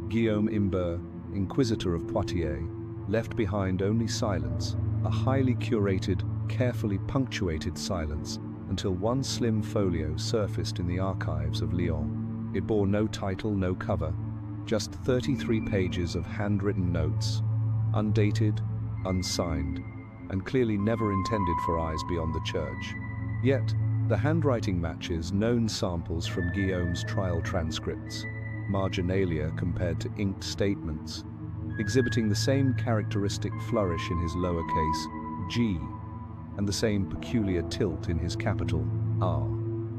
Guillaume Imbert, Inquisitor of Poitiers, left behind only silence, a highly curated, carefully punctuated silence, until one slim folio surfaced in the archives of Lyon. It bore no title, no cover, just 33 pages of handwritten notes, undated, unsigned, and clearly never intended for eyes beyond the church. Yet, the handwriting matches known samples from Guillaume's trial transcripts, marginalia compared to inked statements, exhibiting the same characteristic flourish in his lowercase g, and the same peculiar tilt in his capital R.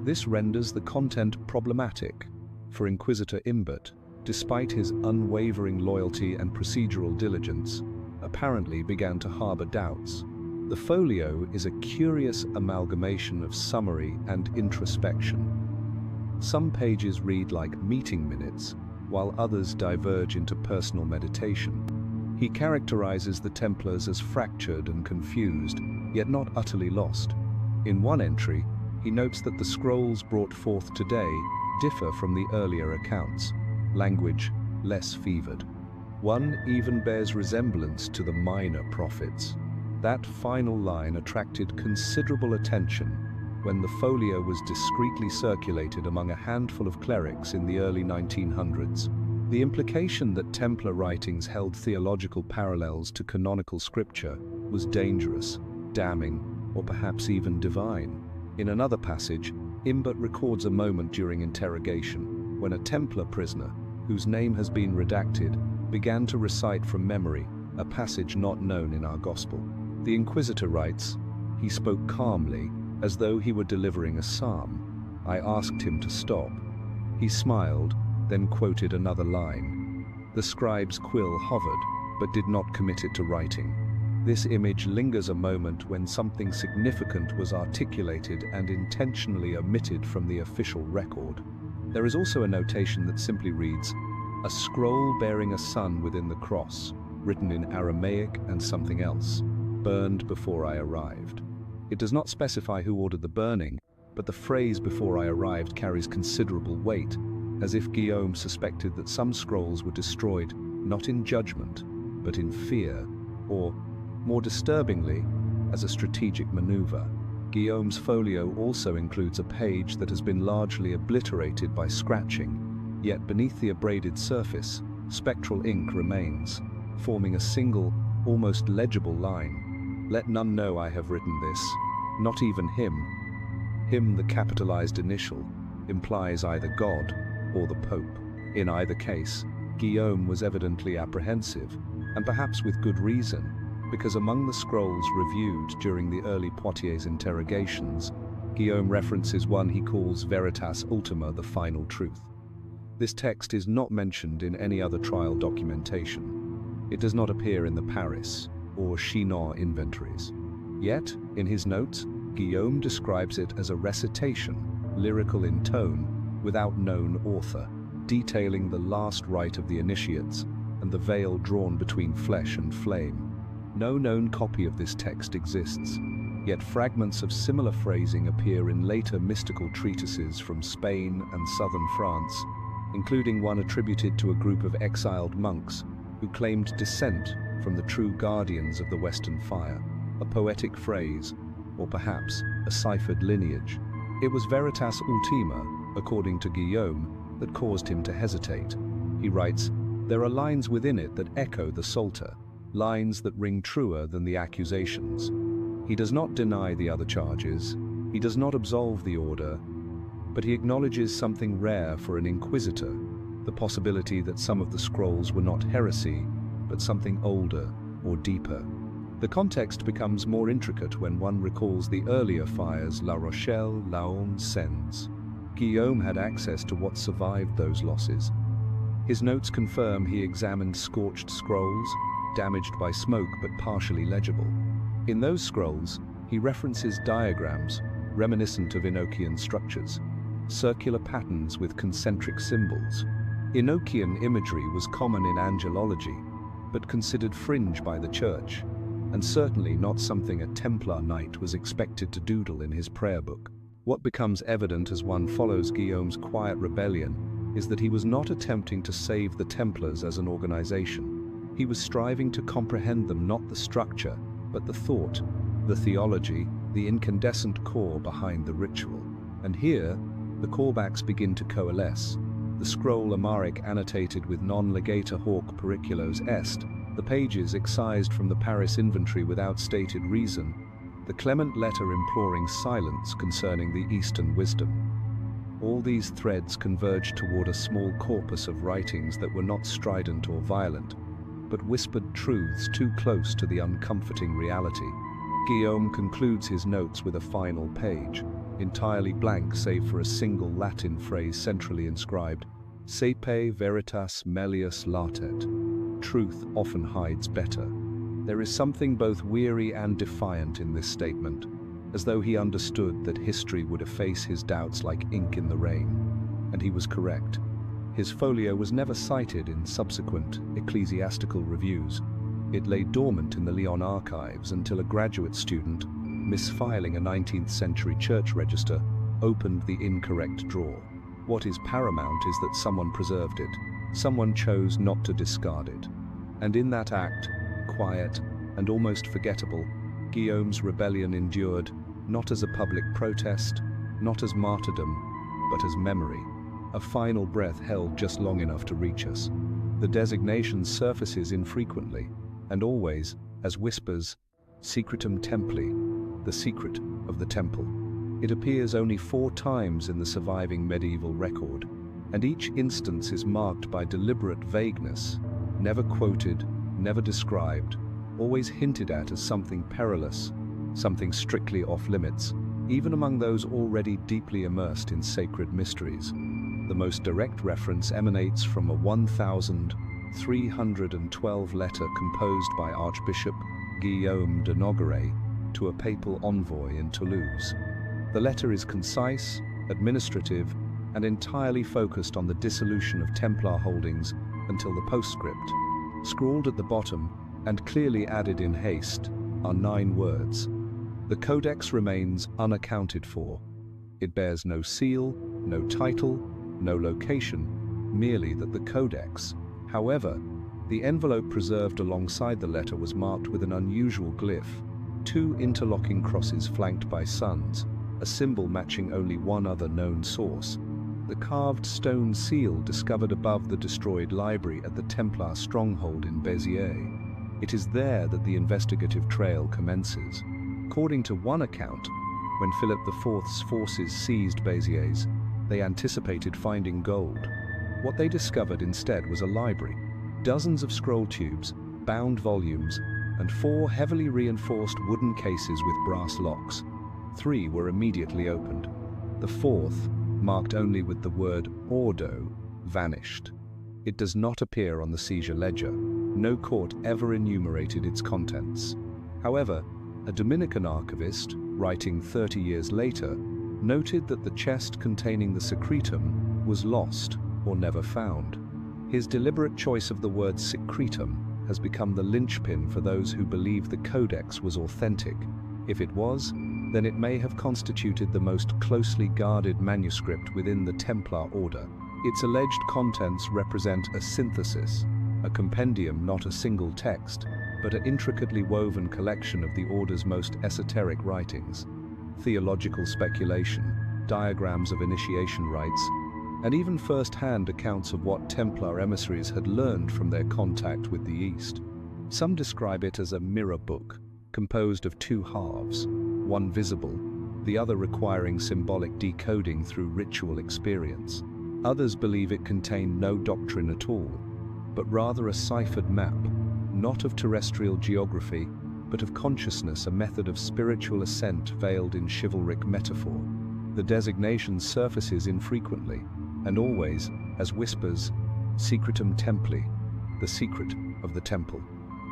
This renders the content problematic, for Inquisitor Imbert, despite his unwavering loyalty and procedural diligence, apparently began to harbor doubts. The folio is a curious amalgamation of summary and introspection. Some pages read like meeting minutes, while others diverge into personal meditation. He characterizes the Templars as fractured and confused, yet not utterly lost. In one entry, he notes that the scrolls brought forth today differ from the earlier accounts, language less fevered. One even bears resemblance to the minor prophets. That final line attracted considerable attention when the folio was discreetly circulated among a handful of clerics in the early 1900s. The implication that Templar writings held theological parallels to canonical scripture was dangerous, damning, or perhaps even divine. In another passage, Imbert records a moment during interrogation when a Templar prisoner, whose name has been redacted, began to recite from memory a passage not known in our Gospel. The Inquisitor writes, "He spoke calmly, as though he were delivering a psalm. I asked him to stop. He smiled, then quoted another line. The scribe's quill hovered, but did not commit it to writing." This image lingers a moment when something significant was articulated and intentionally omitted from the official record. There is also a notation that simply reads, "A scroll bearing a sun within the cross, written in Aramaic and something else, burned before I arrived." It does not specify who ordered the burning, but the phrase "before I arrived" carries considerable weight, as if Guillaume suspected that some scrolls were destroyed not in judgment, but in fear, or, more disturbingly, as a strategic maneuver. Guillaume's folio also includes a page that has been largely obliterated by scratching, yet beneath the abraded surface, spectral ink remains, forming a single, almost legible line. "Let none know I have written this. Not even him. Him, the capitalized initial, implies either God or the Pope. In either case, Guillaume was evidently apprehensive, and perhaps with good reason, because among the scrolls reviewed during the early Poitiers interrogations, Guillaume references one he calls Veritas Ultima, the final truth. This text is not mentioned in any other trial documentation. It does not appear in the Paris or Chinon inventories. Yet, in his notes, Guillaume describes it as a recitation, lyrical in tone, without known author, detailing the last rite of the initiates and the veil drawn between flesh and flame. No known copy of this text exists, yet fragments of similar phrasing appear in later mystical treatises from Spain and southern France, including one attributed to a group of exiled monks who claimed descent from the true guardians of the Western Fire, a poetic phrase, or perhaps a ciphered lineage. It was Veritas Ultima, according to Guillaume, that caused him to hesitate. He writes, "There are lines within it that echo the Psalter, lines that ring truer than the accusations." He does not deny the other charges, he does not absolve the order, but he acknowledges something rare for an inquisitor, the possibility that some of the scrolls were not heresy, but something older or deeper. The context becomes more intricate when one recalls the earlier fires La Rochelle, Laon, Sens. Guillaume had access to what survived those losses. His notes confirm he examined scorched scrolls, damaged by smoke but partially legible. In those scrolls, he references diagrams reminiscent of Enochian structures, circular patterns with concentric symbols. Enochian imagery was common in angelology, but considered fringe by the church, and certainly not something a Templar knight was expected to doodle in his prayer book. What becomes evident as one follows Guillaume's quiet rebellion is that he was not attempting to save the Templars as an organization. He was striving to comprehend them, not the structure, but the thought, the theology, the incandescent core behind the ritual. And here, the callbacks begin to coalesce. The scroll Amharic annotated with non-legata hoc periculos est, the pages excised from the Paris inventory without stated reason, the Clement letter imploring silence concerning the Eastern wisdom. All these threads converge toward a small corpus of writings that were not strident or violent, but whispered truths too close to the uncomforting reality. Guillaume concludes his notes with a final page, entirely blank save for a single Latin phrase centrally inscribed, Saepe veritas melius latet. Truth often hides better. There is something both weary and defiant in this statement, as though he understood that history would efface his doubts like ink in the rain. And he was correct. His folio was never cited in subsequent ecclesiastical reviews. It lay dormant in the Lyon archives until a graduate student, misfiling a 19th century church register, opened the incorrect drawer. What is paramount is that someone preserved it. Someone chose not to discard it. And in that act, quiet and almost forgettable, Guillaume's rebellion endured, not as a public protest, not as martyrdom, but as memory, a final breath held just long enough to reach us. The designation surfaces infrequently, and always as whispers, Secretum Templi, the secret of the temple. It appears only 4 times in the surviving medieval record, and each instance is marked by deliberate vagueness, never quoted, never described, always hinted at as something perilous, something strictly off-limits, even among those already deeply immersed in sacred mysteries. The most direct reference emanates from a 1312 letter composed by Archbishop Guillaume de Nogaret to a papal envoy in Toulouse. The letter is concise, administrative, and entirely focused on the dissolution of Templar holdings until the postscript. Scrawled at the bottom, and clearly added in haste, are 9 words. The codex remains unaccounted for. It bears no seal, no title, no location, merely that the codex. However, the envelope preserved alongside the letter was marked with an unusual glyph, 2 interlocking crosses flanked by suns, a symbol matching only one other known source. The carved stone seal discovered above the destroyed library at the Templar stronghold in Béziers. It is there that the investigative trail commences. According to one account, When Philip IV's forces seized Béziers, they anticipated finding gold. What they discovered instead was a library, dozens of scroll tubes, bound volumes, and 4 heavily reinforced wooden cases with brass locks. 3 were immediately opened. The 4th, marked only with the word Ordo, vanished. It does not appear on the seizure ledger. No court ever enumerated its contents. However, a Dominican archivist, writing 30 years later, noted that the chest containing the secretum was lost or never found. His deliberate choice of the word secretum has become the linchpin for those who believe the codex was authentic. If it was, then it may have constituted the most closely guarded manuscript within the Templar order. Its alleged contents represent a synthesis, a compendium, not a single text, but an intricately woven collection of the order's most esoteric writings, theological speculation, diagrams of initiation rites, and even first-hand accounts of what Templar emissaries had learned from their contact with the East. Some describe it as a mirror book, composed of 2 halves, one visible, the other requiring symbolic decoding through ritual experience. Others believe it contained no doctrine at all, but rather a ciphered map, not of terrestrial geography, but of consciousness, a method of spiritual ascent veiled in chivalric metaphor. The designation surfaces infrequently, and always as whispers, Secretum Templi, the secret of the temple.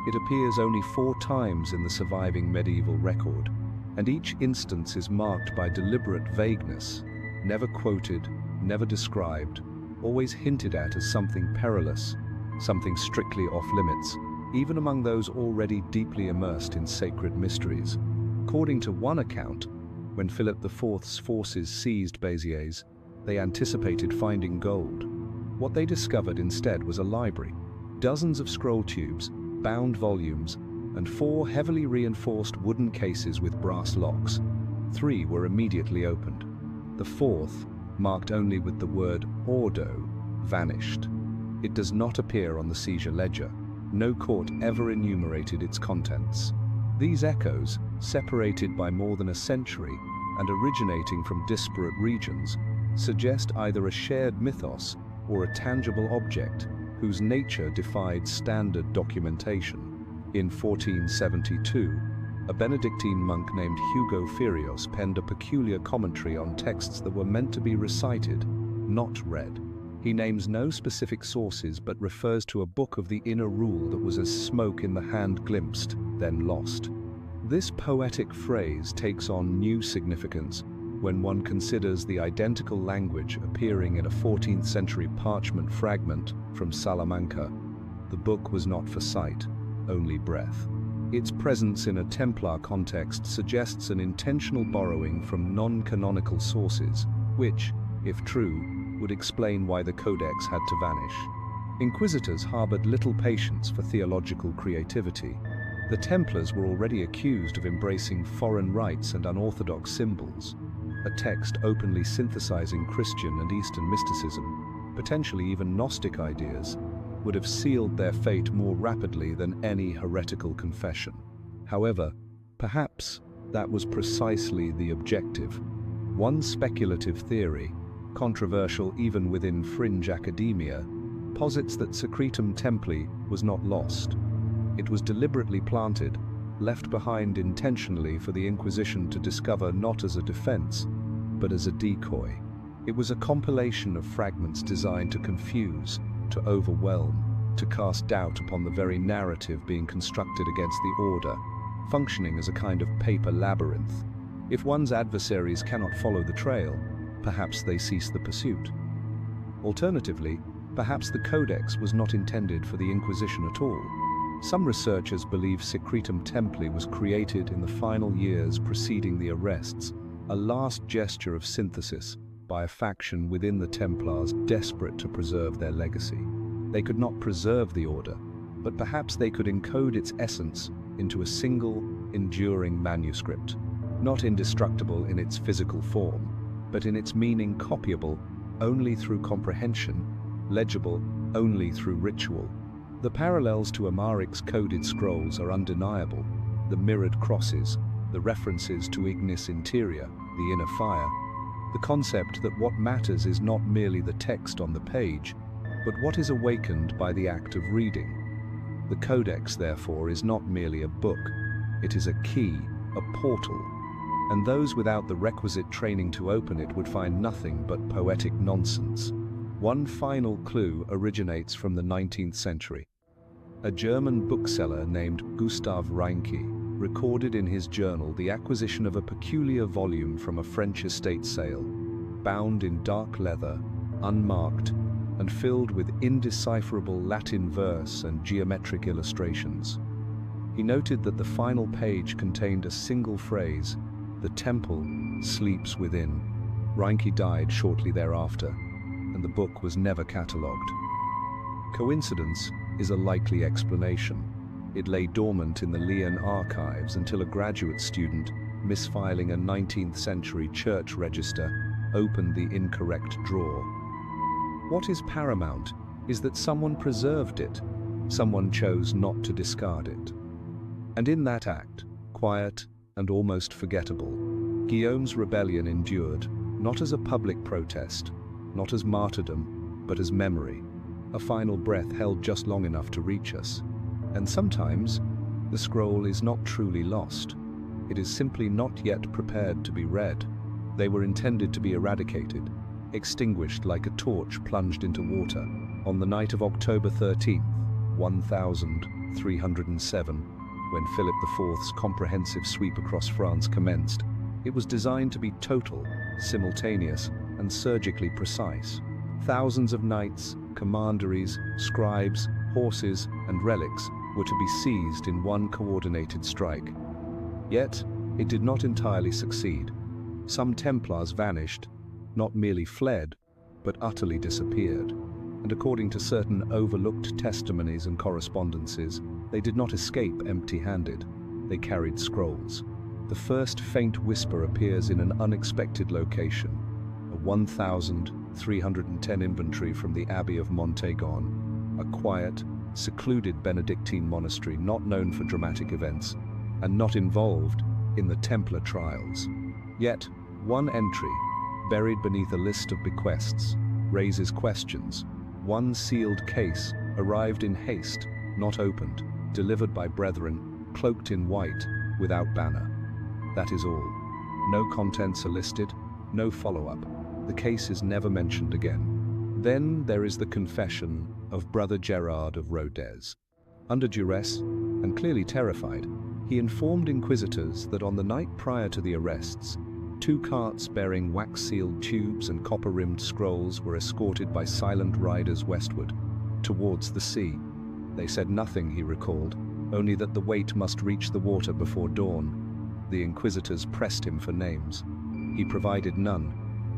It appears only 4 times in the surviving medieval record, and each instance is marked by deliberate vagueness, never quoted, never described, always hinted at as something perilous, something strictly off-limits, even among those already deeply immersed in sacred mysteries. According to one account, when Philip IV's forces seized Béziers, they anticipated finding gold. What they discovered instead was a library, dozens of scroll tubes, bound volumes, and 4 heavily reinforced wooden cases with brass locks. 3 were immediately opened. The 4th, marked only with the word Ordo, vanished. It does not appear on the seizure ledger. No court ever enumerated its contents. These echoes, separated by more than a century and originating from disparate regions, suggest either a shared mythos or a tangible object whose nature defied standard documentation. In 1472, a Benedictine monk named Hugo Furios penned a peculiar commentary on texts that were meant to be recited, not read. He names no specific sources but refers to a book of the inner rule that was as smoke in the hand glimpsed, then lost. This poetic phrase takes on new significance when one considers the identical language appearing in a 14th century parchment fragment from Salamanca. The book was not for sight, only breath. Its presence in a Templar context suggests an intentional borrowing from non-canonical sources, which, if true, would explain why the codex had to vanish. Inquisitors harbored little patience for theological creativity. The Templars were already accused of embracing foreign rites and unorthodox symbols, a text openly synthesizing Christian and Eastern mysticism, potentially even Gnostic ideas, would have sealed their fate more rapidly than any heretical confession. However, perhaps that was precisely the objective. One speculative theory, controversial even within fringe academia, posits that Secretum Templi was not lost. It was deliberately planted, left behind intentionally for the Inquisition to discover not as a defense, but as a decoy. It was a compilation of fragments designed to confuse, to overwhelm, to cast doubt upon the very narrative being constructed against the Order, functioning as a kind of paper labyrinth. If one's adversaries cannot follow the trail, perhaps they cease the pursuit. Alternatively, perhaps the Codex was not intended for the Inquisition at all. Some researchers believe Secretum Templi was created in the final years preceding the arrests, a last gesture of synthesis by a faction within the Templars desperate to preserve their legacy. They could not preserve the Order, but perhaps they could encode its essence into a single, enduring manuscript, not indestructible in its physical form, but in its meaning copyable only through comprehension, legible only through ritual. The parallels to Amaric's coded scrolls are undeniable: the mirrored crosses, the references to ignis interior, the inner fire, the concept that what matters is not merely the text on the page, but what is awakened by the act of reading. The Codex, therefore, is not merely a book. It is a key, a portal, and those without the requisite training to open it would find nothing but poetic nonsense. One final clue originates from the 19th century. A German bookseller named Gustav Reinke recorded in his journal the acquisition of a peculiar volume from a French estate sale, bound in dark leather, unmarked, and filled with indecipherable Latin verse and geometric illustrations. He noted that the final page contained a single phrase, "The temple sleeps within." Reinke died shortly thereafter, and the book was never catalogued. Coincidence is a likely explanation. It lay dormant in the Lyon archives until a graduate student, misfiling a 19th century church register, opened the incorrect drawer. What is paramount is that someone preserved it, someone chose not to discard it. And in that act, quiet and almost forgettable, Guillaume's rebellion endured, not as a public protest, not as martyrdom, but as memory, a final breath held just long enough to reach us. And sometimes, the scroll is not truly lost. It is simply not yet prepared to be read. They were intended to be eradicated, extinguished like a torch plunged into water, on the night of October 13th, 1307, when Philip IV's comprehensive sweep across France commenced. It was designed to be total, simultaneous, and surgically precise. Thousands of knights, commanderies, scribes, horses, and relics were to be seized in one coordinated strike. Yet, it did not entirely succeed. Some Templars vanished, not merely fled, but utterly disappeared. And according to certain overlooked testimonies and correspondences, they did not escape empty-handed. They carried scrolls. The first faint whisper appears in an unexpected location, a 1,310 inventory from the Abbey of Montaigon, a quiet, secluded Benedictine monastery not known for dramatic events and not involved in the Templar trials. Yet, one entry, buried beneath a list of bequests, raises questions. One sealed case arrived in haste, not opened, delivered by brethren, cloaked in white, without banner. That is all. No contents are listed, no follow-up. The case is never mentioned again. Then there is the confession of Brother Gerard of Rodez. Under duress, and clearly terrified, he informed inquisitors that on the night prior to the arrests, 2 carts bearing wax-sealed tubes and copper-rimmed scrolls were escorted by silent riders westward, towards the sea. They said nothing, he recalled, only that the weight must reach the water before dawn. The inquisitors pressed him for names. He provided none.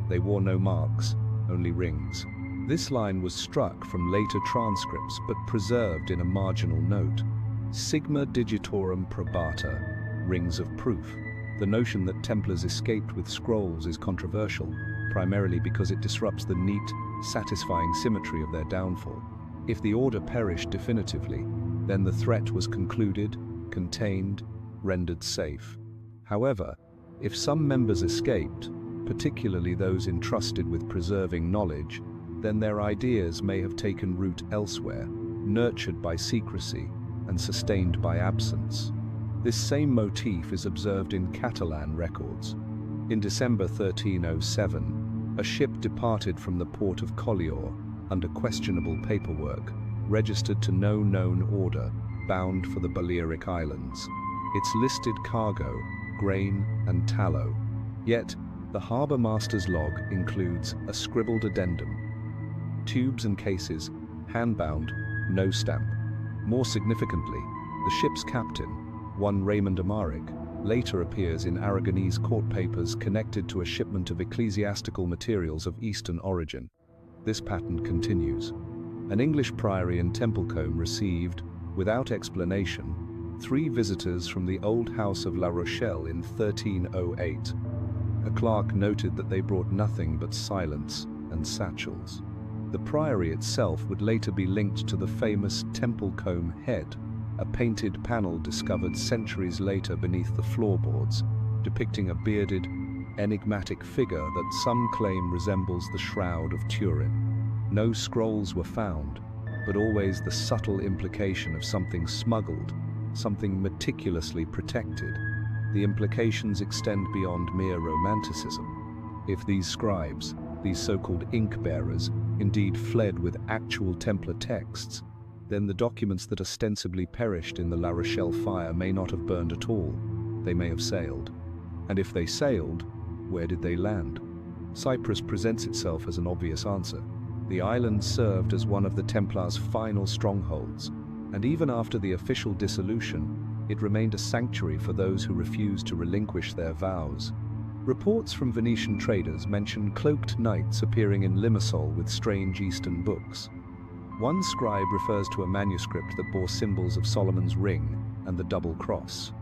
They wore no marks, only rings. This line was struck from later transcripts but preserved in a marginal note. Sigma digitorum probata, rings of proof. The notion that Templars escaped with scrolls is controversial, primarily because it disrupts the neat, satisfying symmetry of their downfall. If the order perished definitively, then the threat was concluded, contained, rendered safe. However, if some members escaped, particularly those entrusted with preserving knowledge, then their ideas may have taken root elsewhere, nurtured by secrecy and sustained by absence. This same motif is observed in Catalan records. In December 1307, a ship departed from the port of Collior under questionable paperwork, registered to no known order, bound for the Balearic Islands. Its listed cargo, grain and tallow. Yet, the harbour master's log includes a scribbled addendum. Tubes and cases, hand-bound, no stamp. More significantly, the ship's captain, one Raymond Amaric, later appears in Aragonese court papers connected to a shipment of ecclesiastical materials of Eastern origin. This pattern continues. An English priory in Templecombe received, without explanation, 3 visitors from the old house of La Rochelle in 1308. A clerk noted that they brought nothing but silence and satchels. The priory itself would later be linked to the famous Templecombe head, a painted panel discovered centuries later beneath the floorboards, depicting a bearded, enigmatic figure that some claim resembles the Shroud of Turin. No scrolls were found, but always the subtle implication of something smuggled, something meticulously protected. The implications extend beyond mere romanticism. If these scribes, these so-called ink-bearers, indeed fled with actual Templar texts, then the documents that ostensibly perished in the La Rochelle fire may not have burned at all. They may have sailed. And if they sailed, where did they land? Cyprus presents itself as an obvious answer. The island served as one of the Templars' final strongholds, and even after the official dissolution, it remained a sanctuary for those who refused to relinquish their vows. Reports from Venetian traders mention cloaked knights appearing in Limassol with strange Eastern books. One scribe refers to a manuscript that bore symbols of Solomon's ring and the double cross.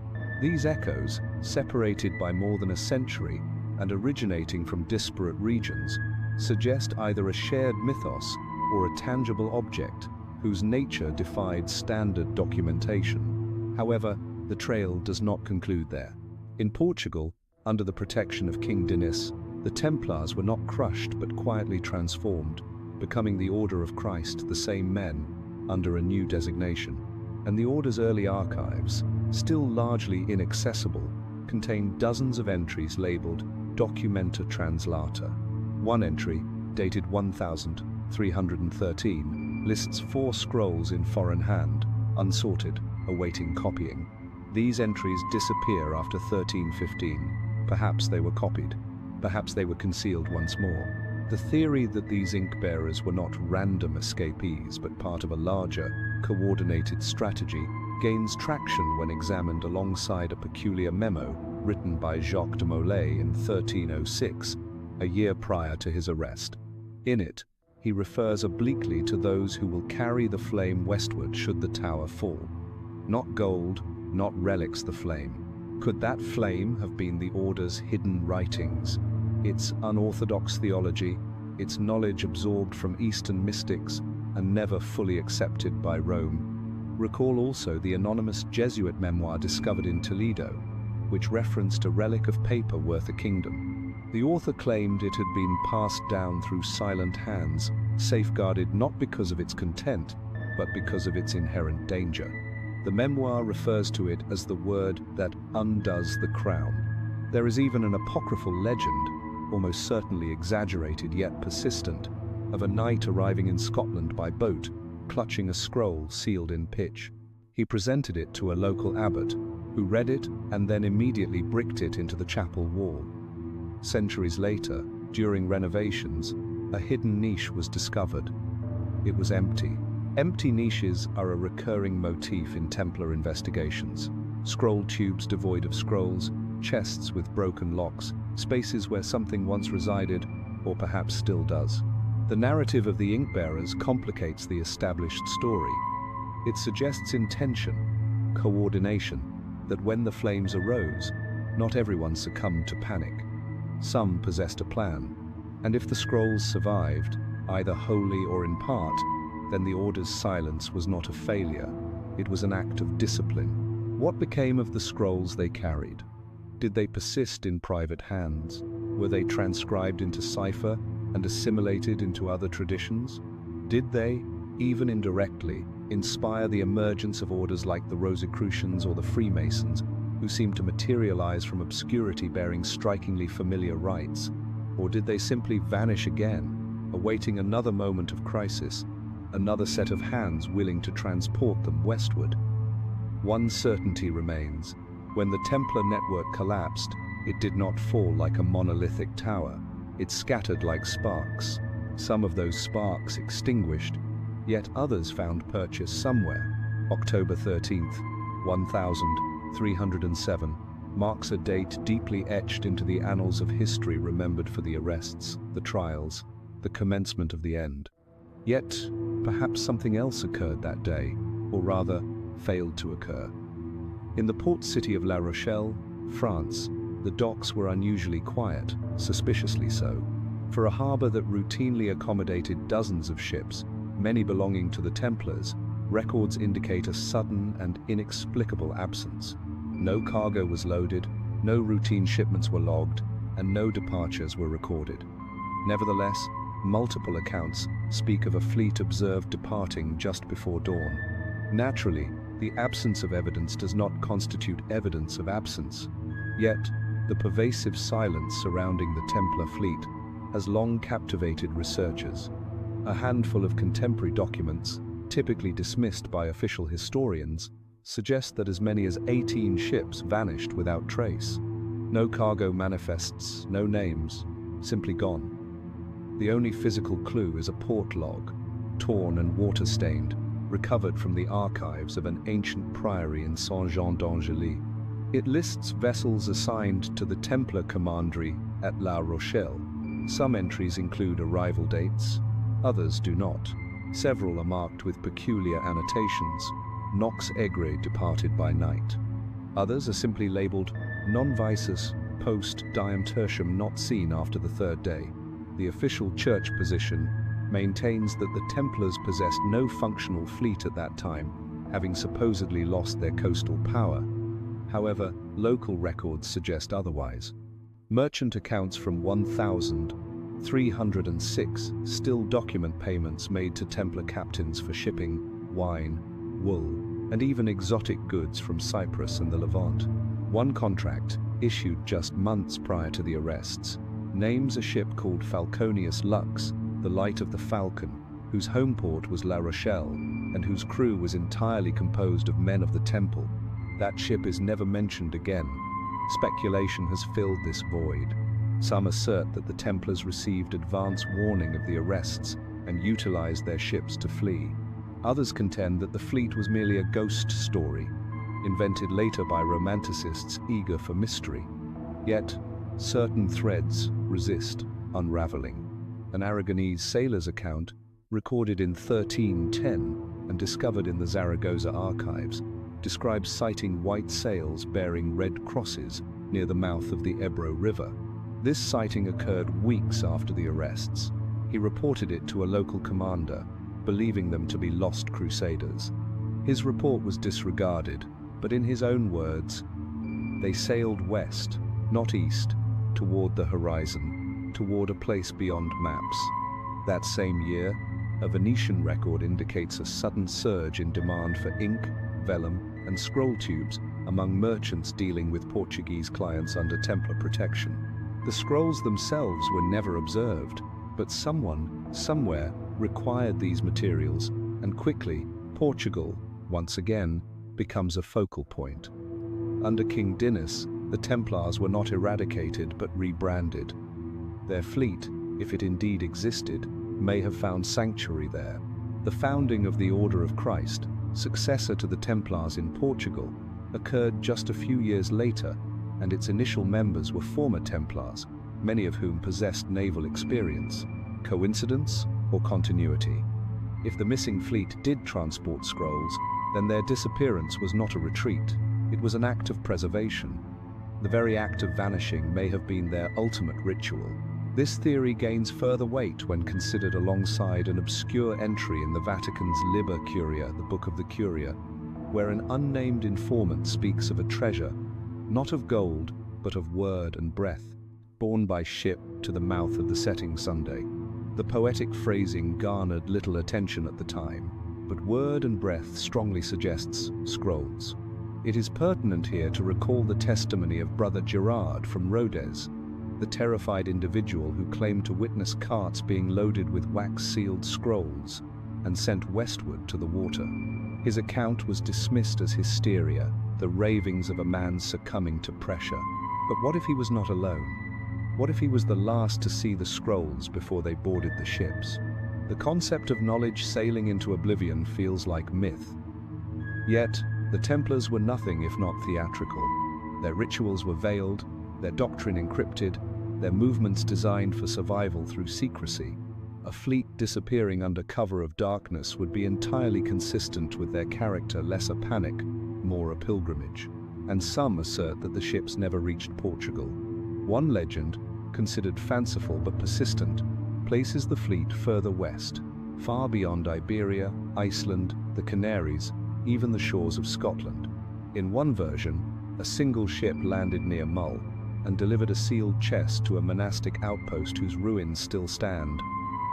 These echoes, separated by more than a century and originating from disparate regions, suggest either a shared mythos or a tangible object whose nature defied standard documentation. However, the trail does not conclude there. In Portugal, under the protection of King Dinis, the Templars were not crushed but quietly transformed, becoming the Order of Christ, the same men, under a new designation. And the Order's early archives, still largely inaccessible, contain dozens of entries labeled Documenta Translata. One entry, dated 1313, lists 4 scrolls in foreign hand, unsorted, awaiting copying. These entries disappear after 1315. Perhaps they were copied. Perhaps they were concealed once more. The theory that these ink-bearers were not random escapees but part of a larger, coordinated strategy gains traction when examined alongside a peculiar memo written by Jacques de Molay in 1306, a year prior to his arrest. In it, he refers obliquely to those who will carry the flame westward should the tower fall. Not gold, not relics the flame. Could that flame have been the Order's hidden writings, its unorthodox theology, its knowledge absorbed from Eastern mystics and never fully accepted by Rome? Recall also the anonymous Jesuit memoir discovered in Toledo, which referenced a relic of paper worth a kingdom. The author claimed it had been passed down through silent hands, safeguarded not because of its content, but because of its inherent danger. The memoir refers to it as the word that undoes the crown. There is even an apocryphal legend, almost certainly exaggerated yet persistent, of a knight arriving in Scotland by boat, clutching a scroll sealed in pitch. He presented it to a local abbot, who read it and then immediately bricked it into the chapel wall. Centuries later, during renovations, a hidden niche was discovered. It was empty. Empty niches are a recurring motif in Templar investigations. Scroll tubes devoid of scrolls, chests with broken locks, spaces where something once resided, or perhaps still does. The narrative of the ink-bearers complicates the established story. It suggests intention, coordination, that when the flames arose, not everyone succumbed to panic. Some possessed a plan, and if the scrolls survived, either wholly or in part, then the Order's silence was not a failure, it was an act of discipline. What became of the scrolls they carried? Did they persist in private hands? Were they transcribed into cipher and assimilated into other traditions? Did they, even indirectly, inspire the emergence of orders like the Rosicrucians or the Freemasons, who seemed to materialize from obscurity bearing strikingly familiar rites? Or did they simply vanish again, awaiting another moment of crisis, another set of hands willing to transport them westward? One certainty remains. When the Templar network collapsed, it did not fall like a monolithic tower. It scattered like sparks. Some of those sparks extinguished, yet others found purchase somewhere. October 13th, 1307, marks a date deeply etched into the annals of history, remembered for the arrests, the trials, the commencement of the end. Yet, perhaps something else occurred that day, or rather, failed to occur. In the port city of La Rochelle, France, the docks were unusually quiet, suspiciously so. For a harbor that routinely accommodated dozens of ships, many belonging to the Templars, records indicate a sudden and inexplicable absence. No cargo was loaded, no routine shipments were logged, and no departures were recorded. Nevertheless, multiple accounts speak of a fleet observed departing just before dawn. Naturally, the absence of evidence does not constitute evidence of absence. Yet, the pervasive silence surrounding the Templar fleet has long captivated researchers. A handful of contemporary documents, typically dismissed by official historians, suggest that as many as 18 ships vanished without trace. No cargo manifests, no names, simply gone. The only physical clue is a port log, torn and water-stained, recovered from the archives of an ancient priory in Saint-Jean d'Angely. It lists vessels assigned to the Templar commandery at La Rochelle. Some entries include arrival dates, others do not. Several are marked with peculiar annotations, Nox Aegrae departed by night. Others are simply labeled non-visus post diem tertium not seen after the third day. The official church position maintains that the Templars possessed no functional fleet at that time, having supposedly lost their coastal power. However, local records suggest otherwise. Merchant accounts from 1306 still document payments made to Templar captains for shipping wine, wool, and even exotic goods from Cyprus and the Levant. One contract, issued just months prior to the arrests, names a ship called Falconius Lux, the Light of the Falcon, whose home port was La Rochelle, and whose crew was entirely composed of men of the Temple. That ship is never mentioned again. Speculation has filled this void. Some assert that the Templars received advance warning of the arrests and utilized their ships to flee. Others contend that the fleet was merely a ghost story, invented later by romanticists eager for mystery. Yet, certain threads resist unraveling. An Aragonese sailor's account, recorded in 1310 and discovered in the Zaragoza archives, describes sighting white sails bearing red crosses near the mouth of the Ebro River. This sighting occurred weeks after the arrests. He reported it to a local commander, believing them to be lost crusaders. His report was disregarded, but in his own words, they sailed west, not east, toward the horizon, toward a place beyond maps. That same year, a Venetian record indicates a sudden surge in demand for ink, vellum, and scroll tubes among merchants dealing with Portuguese clients under Templar protection. The scrolls themselves were never observed, but someone, somewhere, required these materials, and quickly, Portugal, once again, becomes a focal point. Under King Dinis, the Templars were not eradicated but rebranded. Their fleet, if it indeed existed, may have found sanctuary there. The founding of the Order of Christ, successor to the Templars in Portugal, occurred just a few years later, and its initial members were former Templars, many of whom possessed naval experience. Coincidence or continuity? If the missing fleet did transport scrolls, then their disappearance was not a retreat. It was an act of preservation. The very act of vanishing may have been their ultimate ritual. This theory gains further weight when considered alongside an obscure entry in the Vatican's Liber Curia, the Book of the Curia, where an unnamed informant speaks of a treasure, not of gold, but of word and breath, borne by ship to the mouth of the setting Sunday. The poetic phrasing garnered little attention at the time, but word and breath strongly suggests scrolls. It is pertinent here to recall the testimony of Brother Gerard from Rodez, the terrified individual who claimed to witness carts being loaded with wax-sealed scrolls and sent westward to the water. His account was dismissed as hysteria, the ravings of a man succumbing to pressure. But what if he was not alone? What if he was the last to see the scrolls before they boarded the ships? The concept of knowledge sailing into oblivion feels like myth. Yet, the Templars were nothing if not theatrical. Their rituals were veiled, their doctrine encrypted, their movements designed for survival through secrecy. A fleet disappearing under cover of darkness would be entirely consistent with their character, less a panic, more a pilgrimage. And some assert that the ships never reached Portugal. One legend, considered fanciful but persistent, places the fleet further west, far beyond Iberia, Iceland, the Canaries, even the shores of Scotland. In one version, a single ship landed near Mull and delivered a sealed chest to a monastic outpost whose ruins still stand,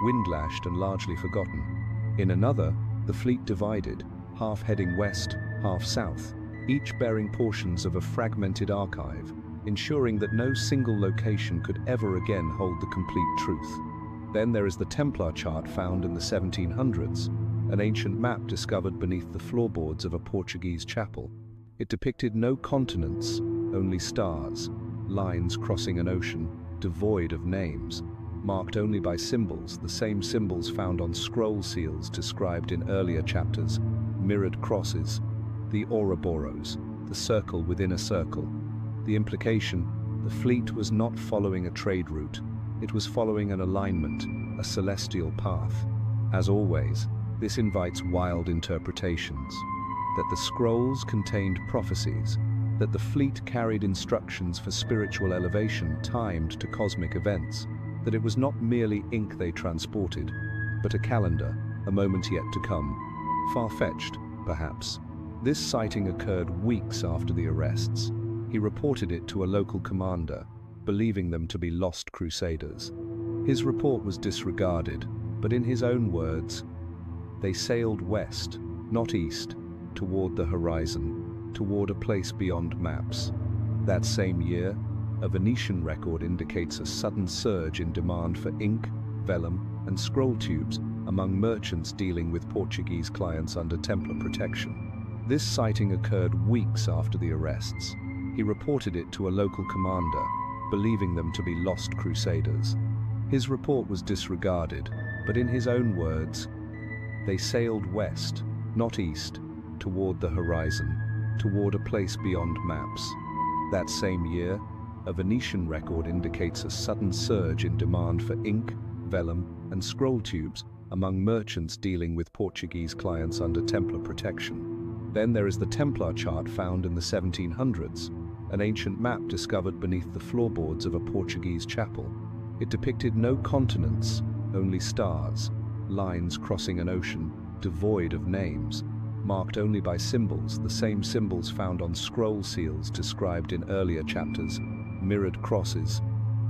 wind-lashed and largely forgotten. In another, the fleet divided, half heading west, half south, each bearing portions of a fragmented archive, ensuring that no single location could ever again hold the complete truth. Then there is the Templar chart found in the 1700s, an ancient map discovered beneath the floorboards of a Portuguese chapel. It depicted no continents, only stars, lines crossing an ocean, devoid of names, marked only by symbols, the same symbols found on scroll seals described in earlier chapters, mirrored crosses, the Ouroboros, the circle within a circle. The implication, the fleet was not following a trade route, it was following an alignment, a celestial path. As always, this invites wild interpretations. That the scrolls contained prophecies, that the fleet carried instructions for spiritual elevation timed to cosmic events, that it was not merely ink they transported, but a calendar, a moment yet to come. Far-fetched, perhaps. This sighting occurred weeks after the arrests. He reported it to a local commander, believing them to be lost crusaders. His report was disregarded, but in his own words, they sailed west, not east, toward the horizon, toward a place beyond maps. That same year, a Venetian record indicates a sudden surge in demand for ink, vellum, and scroll tubes among merchants dealing with Portuguese clients under Templar protection. This sighting occurred weeks after the arrests. He reported it to a local commander, believing them to be lost crusaders. His report was disregarded, but in his own words, they sailed west, not east, toward the horizon, toward a place beyond maps. That same year, a Venetian record indicates a sudden surge in demand for ink, vellum, and scroll tubes among merchants dealing with Portuguese clients under Templar protection. Then there is the Templar chart found in the 1700s, an ancient map discovered beneath the floorboards of a Portuguese chapel. It depicted no continents, only stars, lines crossing an ocean, devoid of names, marked only by symbols, the same symbols found on scroll seals described in earlier chapters, mirrored crosses,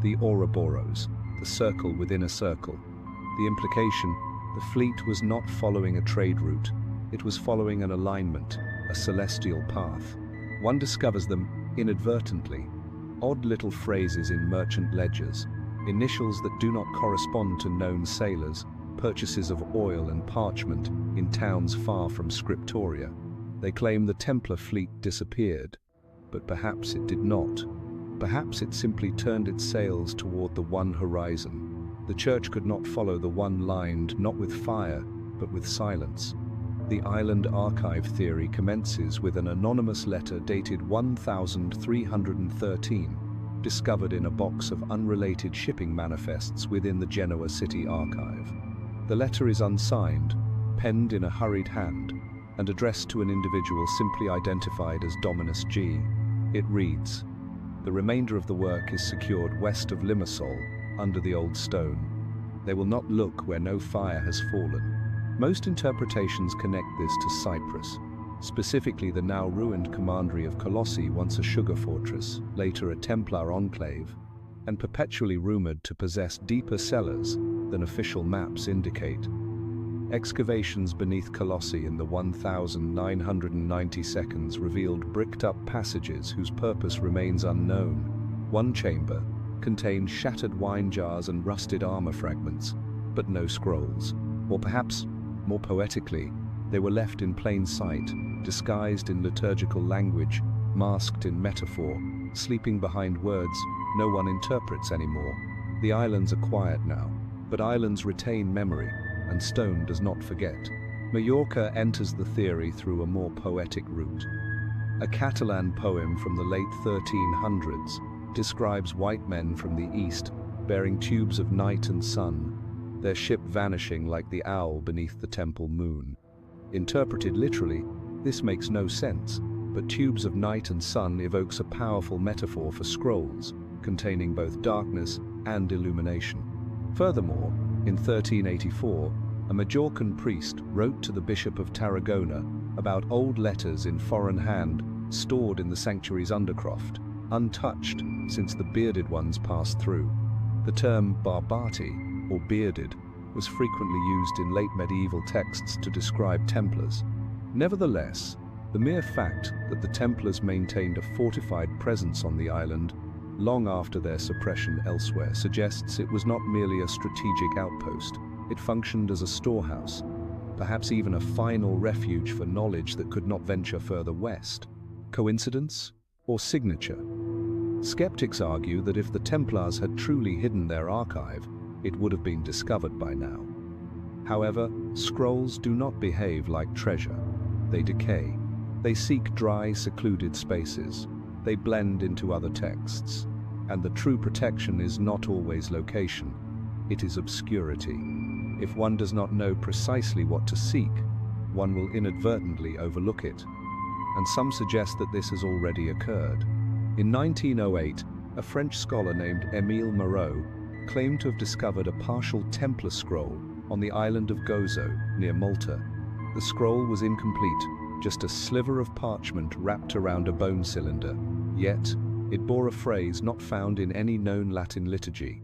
the Ouroboros, the circle within a circle. The implication, the fleet was not following a trade route, it was following an alignment, a celestial path. One discovers them inadvertently, odd little phrases in merchant ledgers, initials that do not correspond to known sailors, purchases of oil and parchment in towns far from Scriptoria. They claim the Templar fleet disappeared, but perhaps it did not. Perhaps it simply turned its sails toward the one horizon. The church could not follow the one lined not with fire, but with silence. The island archive theory commences with an anonymous letter dated 1313, discovered in a box of unrelated shipping manifests within the Genoa city archive. The letter is unsigned, penned in a hurried hand, and addressed to an individual simply identified as Dominus G. It reads, "The remainder of the work is secured west of Limassol, under the old stone. They will not look where no fire has fallen." Most interpretations connect this to Cyprus, specifically the now ruined commandery of Colossae, once a sugar fortress, later a Templar enclave, and perpetually rumored to possess deeper cellars than official maps indicate. Excavations beneath Colossae in the 1990 seconds revealed bricked-up passages whose purpose remains unknown. One chamber contained shattered wine jars and rusted armor fragments, but no scrolls. Or perhaps, more poetically, they were left in plain sight, disguised in liturgical language, masked in metaphor, sleeping behind words no one interprets anymore. The islands are quiet now, but islands retain memory, and stone does not forget. Majorca enters the theory through a more poetic route. A Catalan poem from the late 1300s describes white men from the east bearing tubes of night and sun, their ship vanishing like the owl beneath the temple moon. Interpreted literally, this makes no sense, but tubes of night and sun evokes a powerful metaphor for scrolls, containing both darkness and illumination. Furthermore, in 1384, a Majorcan priest wrote to the Bishop of Tarragona about old letters in foreign hand stored in the sanctuary's undercroft, untouched since the bearded ones passed through. The term barbati, or bearded, was frequently used in late medieval texts to describe Templars. Nevertheless, the mere fact that the Templars maintained a fortified presence on the island long after their suppression elsewhere suggests it was not merely a strategic outpost. It functioned as a storehouse, perhaps even a final refuge for knowledge that could not venture further west. Coincidence or signature? Skeptics argue that if the Templars had truly hidden their archive, it would have been discovered by now. However, scrolls do not behave like treasure. They decay. They seek dry, secluded spaces. They blend into other texts. And the true protection is not always location. It is obscurity. If one does not know precisely what to seek, one will inadvertently overlook it. And some suggest that this has already occurred. In 1908, a French scholar named Émile Moreau claimed to have discovered a partial Templar scroll on the island of Gozo, near Malta. The scroll was incomplete, just a sliver of parchment wrapped around a bone cylinder, yet it bore a phrase not found in any known Latin liturgy.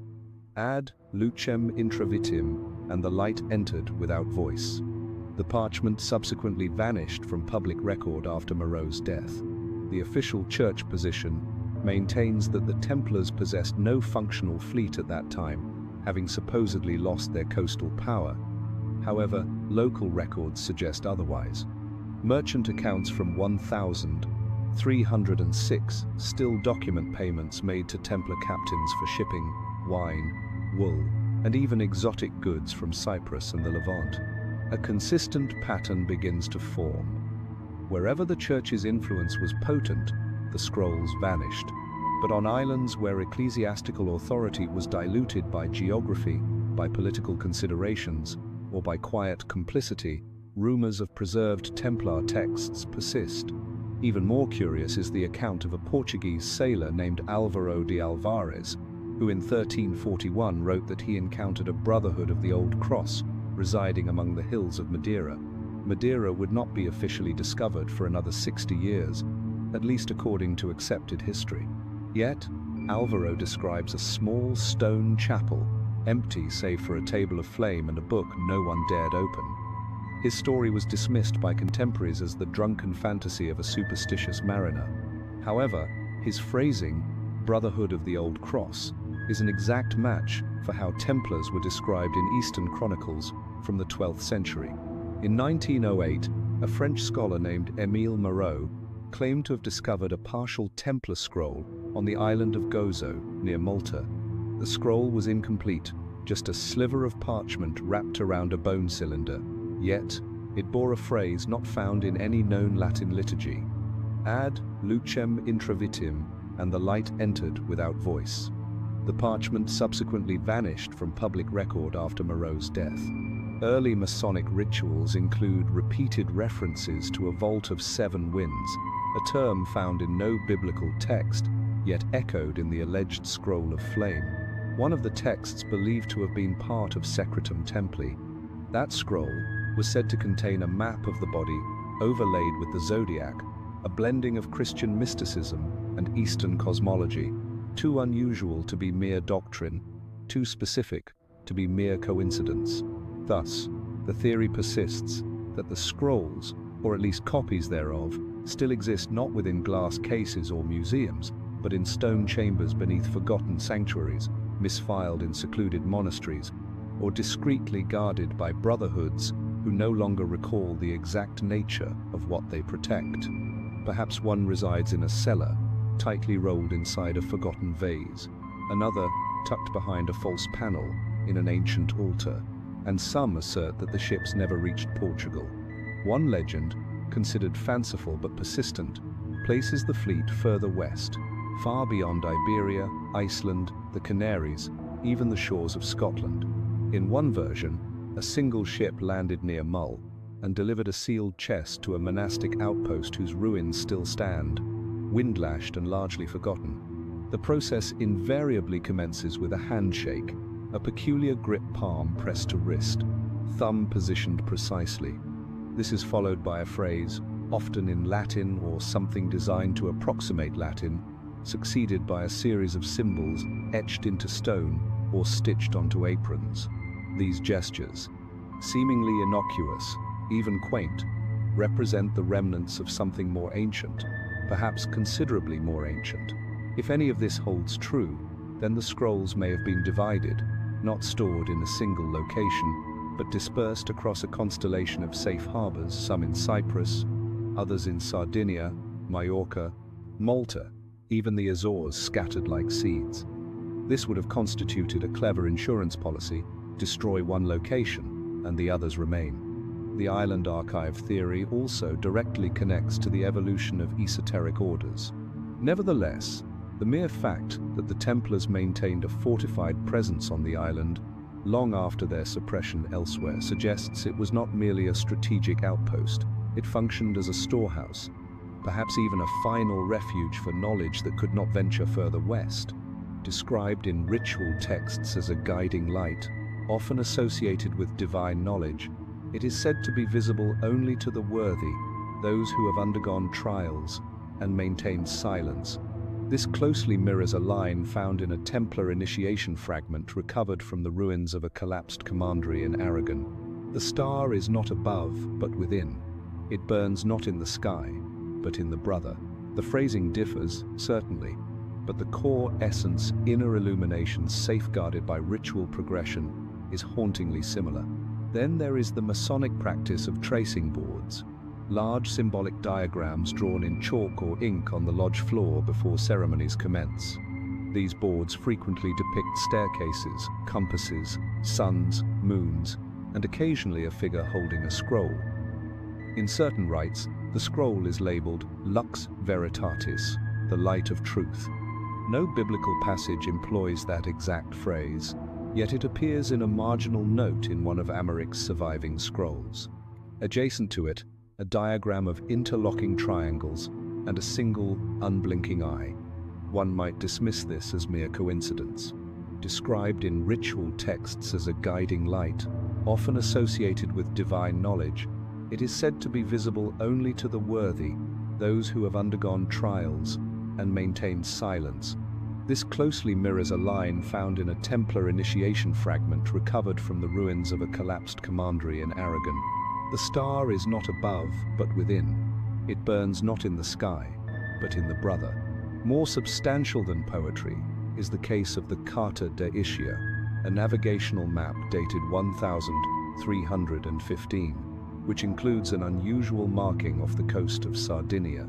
Ad lucem intravitim, and the light entered without voice. The parchment subsequently vanished from public record after Moreau's death. The official church position maintains that the Templars possessed no functional fleet at that time, having supposedly lost their coastal power. However, local records suggest otherwise. Merchant accounts from 1306 still document payments made to Templar captains for shipping wine, wool, and even exotic goods from Cyprus and the Levant. A consistent pattern begins to form. Wherever the church's influence was potent, the scrolls vanished. But on islands where ecclesiastical authority was diluted by geography, by political considerations, or by quiet complicity, rumors of preserved Templar texts persist. Even more curious is the account of a Portuguese sailor named Álvaro de Alvares, who in 1341 wrote that he encountered a brotherhood of the Old Cross residing among the hills of Madeira. Madeira would not be officially discovered for another 60 years, at least according to accepted history. Yet, Alvaro describes a small stone chapel, empty save for a table of flame and a book no one dared open. His story was dismissed by contemporaries as the drunken fantasy of a superstitious mariner. However, his phrasing, Brotherhood of the Old Cross, is an exact match for how Templars were described in Eastern chronicles from the 12th century. In 1908, a French scholar named Émile Moreau claimed to have discovered a partial Templar scroll on the island of Gozo, near Malta. The scroll was incomplete, just a sliver of parchment wrapped around a bone cylinder, yet it bore a phrase not found in any known Latin liturgy. Ad lucem intravitim, and the light entered without voice. The parchment subsequently vanished from public record after Moreau's death. Early Masonic rituals include repeated references to a vault of 7 winds, a term found in no biblical text, yet echoed in the alleged scroll of flame. One of the texts believed to have been part of Secretum Templi. That scroll was said to contain a map of the body overlaid with the zodiac, a blending of Christian mysticism and Eastern cosmology, too unusual to be mere doctrine, too specific to be mere coincidence. Thus, the theory persists that the scrolls, or at least copies thereof, still exist not within glass cases or museums, but in stone chambers beneath forgotten sanctuaries, misfiled in secluded monasteries, or discreetly guarded by brotherhoods who no longer recall the exact nature of what they protect. Perhaps one resides in a cellar, tightly rolled inside a forgotten vase, another tucked behind a false panel in an ancient altar, and some assert that the ships never reached Portugal. One legend, considered fanciful but persistent, places the fleet further west, far beyond Iberia, Iceland, the Canaries, even the shores of Scotland. In one version, a single ship landed near Mull and delivered a sealed chest to a monastic outpost whose ruins still stand, wind-lashed and largely forgotten. The process invariably commences with a handshake, a peculiar grip palm pressed to wrist. thumb positioned precisely. This is followed by a phrase, often in Latin or something designed to approximate Latin, succeeded by a series of symbols etched into stone or stitched onto aprons. These gestures, seemingly innocuous, even quaint, represent the remnants of something more ancient, perhaps considerably more ancient. If any of this holds true, then the scrolls may have been divided, not stored in a single location, but dispersed across a constellation of safe harbors, some in Cyprus, others in Sardinia, Majorca, Malta, even the Azores scattered like seeds. This would have constituted a clever insurance policy: destroy one location, and the others remain. The island archive theory also directly connects to the evolution of esoteric orders. Nevertheless, the mere fact that the Templars maintained a fortified presence on the island long after their suppression elsewhere suggests it was not merely a strategic outpost. It functioned as a storehouse, perhaps even a final refuge for knowledge that could not venture further west. Described in ritual texts as a guiding light, often associated with divine knowledge, it is said to be visible only to the worthy, those who have undergone trials and maintained silence. This closely mirrors a line found in a Templar initiation fragment recovered from the ruins of a collapsed commandery in Aragon. The star is not above, but within. It burns not in the sky, but in the brother. The phrasing differs, certainly, but the core essence, inner illumination safeguarded by ritual progression, is hauntingly similar. Then there is the Masonic practice of tracing boards, large symbolic diagrams drawn in chalk or ink on the lodge floor before ceremonies commence. These boards frequently depict staircases, compasses, suns, moons, and occasionally a figure holding a scroll. In certain rites, the scroll is labeled Lux Veritatis, the light of truth. No biblical passage employs that exact phrase, yet it appears in a marginal note in one of Amaric's surviving scrolls. Adjacent to it, a diagram of interlocking triangles and a single, unblinking eye. One might dismiss this as mere coincidence. Described in ritual texts as a guiding light, often associated with divine knowledge, it is said to be visible only to the worthy, those who have undergone trials and maintained silence. This closely mirrors a line found in a Templar initiation fragment recovered from the ruins of a collapsed commandery in Aragon. The star is not above, but within. It burns not in the sky, but in the brother. More substantial than poetry is the case of the Carta de Ischia, a navigational map dated 1315, which includes an unusual marking off the coast of Sardinia.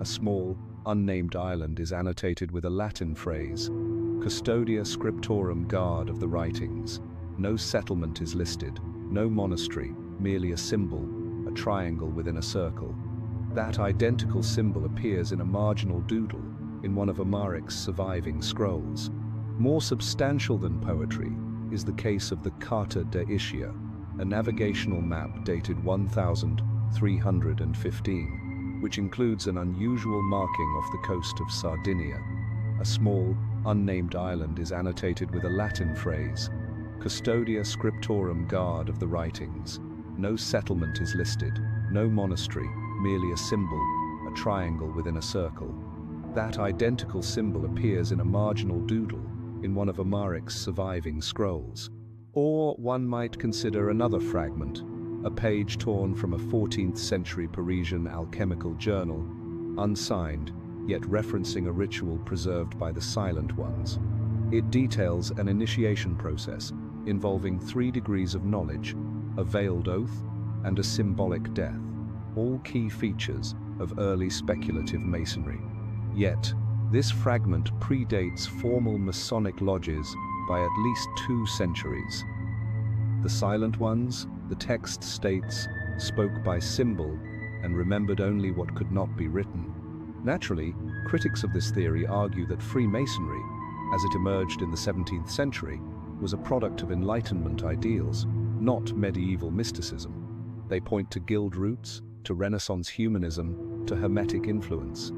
A small, unnamed island is annotated with a Latin phrase, Custodia Scriptorum, guard of the writings. No settlement is listed, no monastery, merely a symbol, a triangle within a circle. That identical symbol appears in a marginal doodle in one of Amaric's surviving scrolls. More substantial than poetry is the case of the Carta de Ischia, a navigational map dated 1315, which includes an unusual marking off the coast of Sardinia. A small, unnamed island is annotated with a Latin phrase, Custodia Scriptorum, guard of the writings. No settlement is listed, no monastery, merely a symbol, a triangle within a circle. That identical symbol appears in a marginal doodle in one of Amaric's surviving scrolls. Or one might consider another fragment, a page torn from a 14th century Parisian alchemical journal, unsigned, yet referencing a ritual preserved by the Silent Ones. It details an initiation process involving 3 degrees of knowledge, a veiled oath, and a symbolic death, all key features of early speculative masonry. Yet, this fragment predates formal Masonic lodges by at least 2 centuries. The Silent Ones, the text states, spoke by symbol and remembered only what could not be written. Naturally, critics of this theory argue that Freemasonry, as it emerged in the 17th century, was a product of Enlightenment ideals, not medieval mysticism. They point to guild roots, to Renaissance humanism, to Hermetic influence.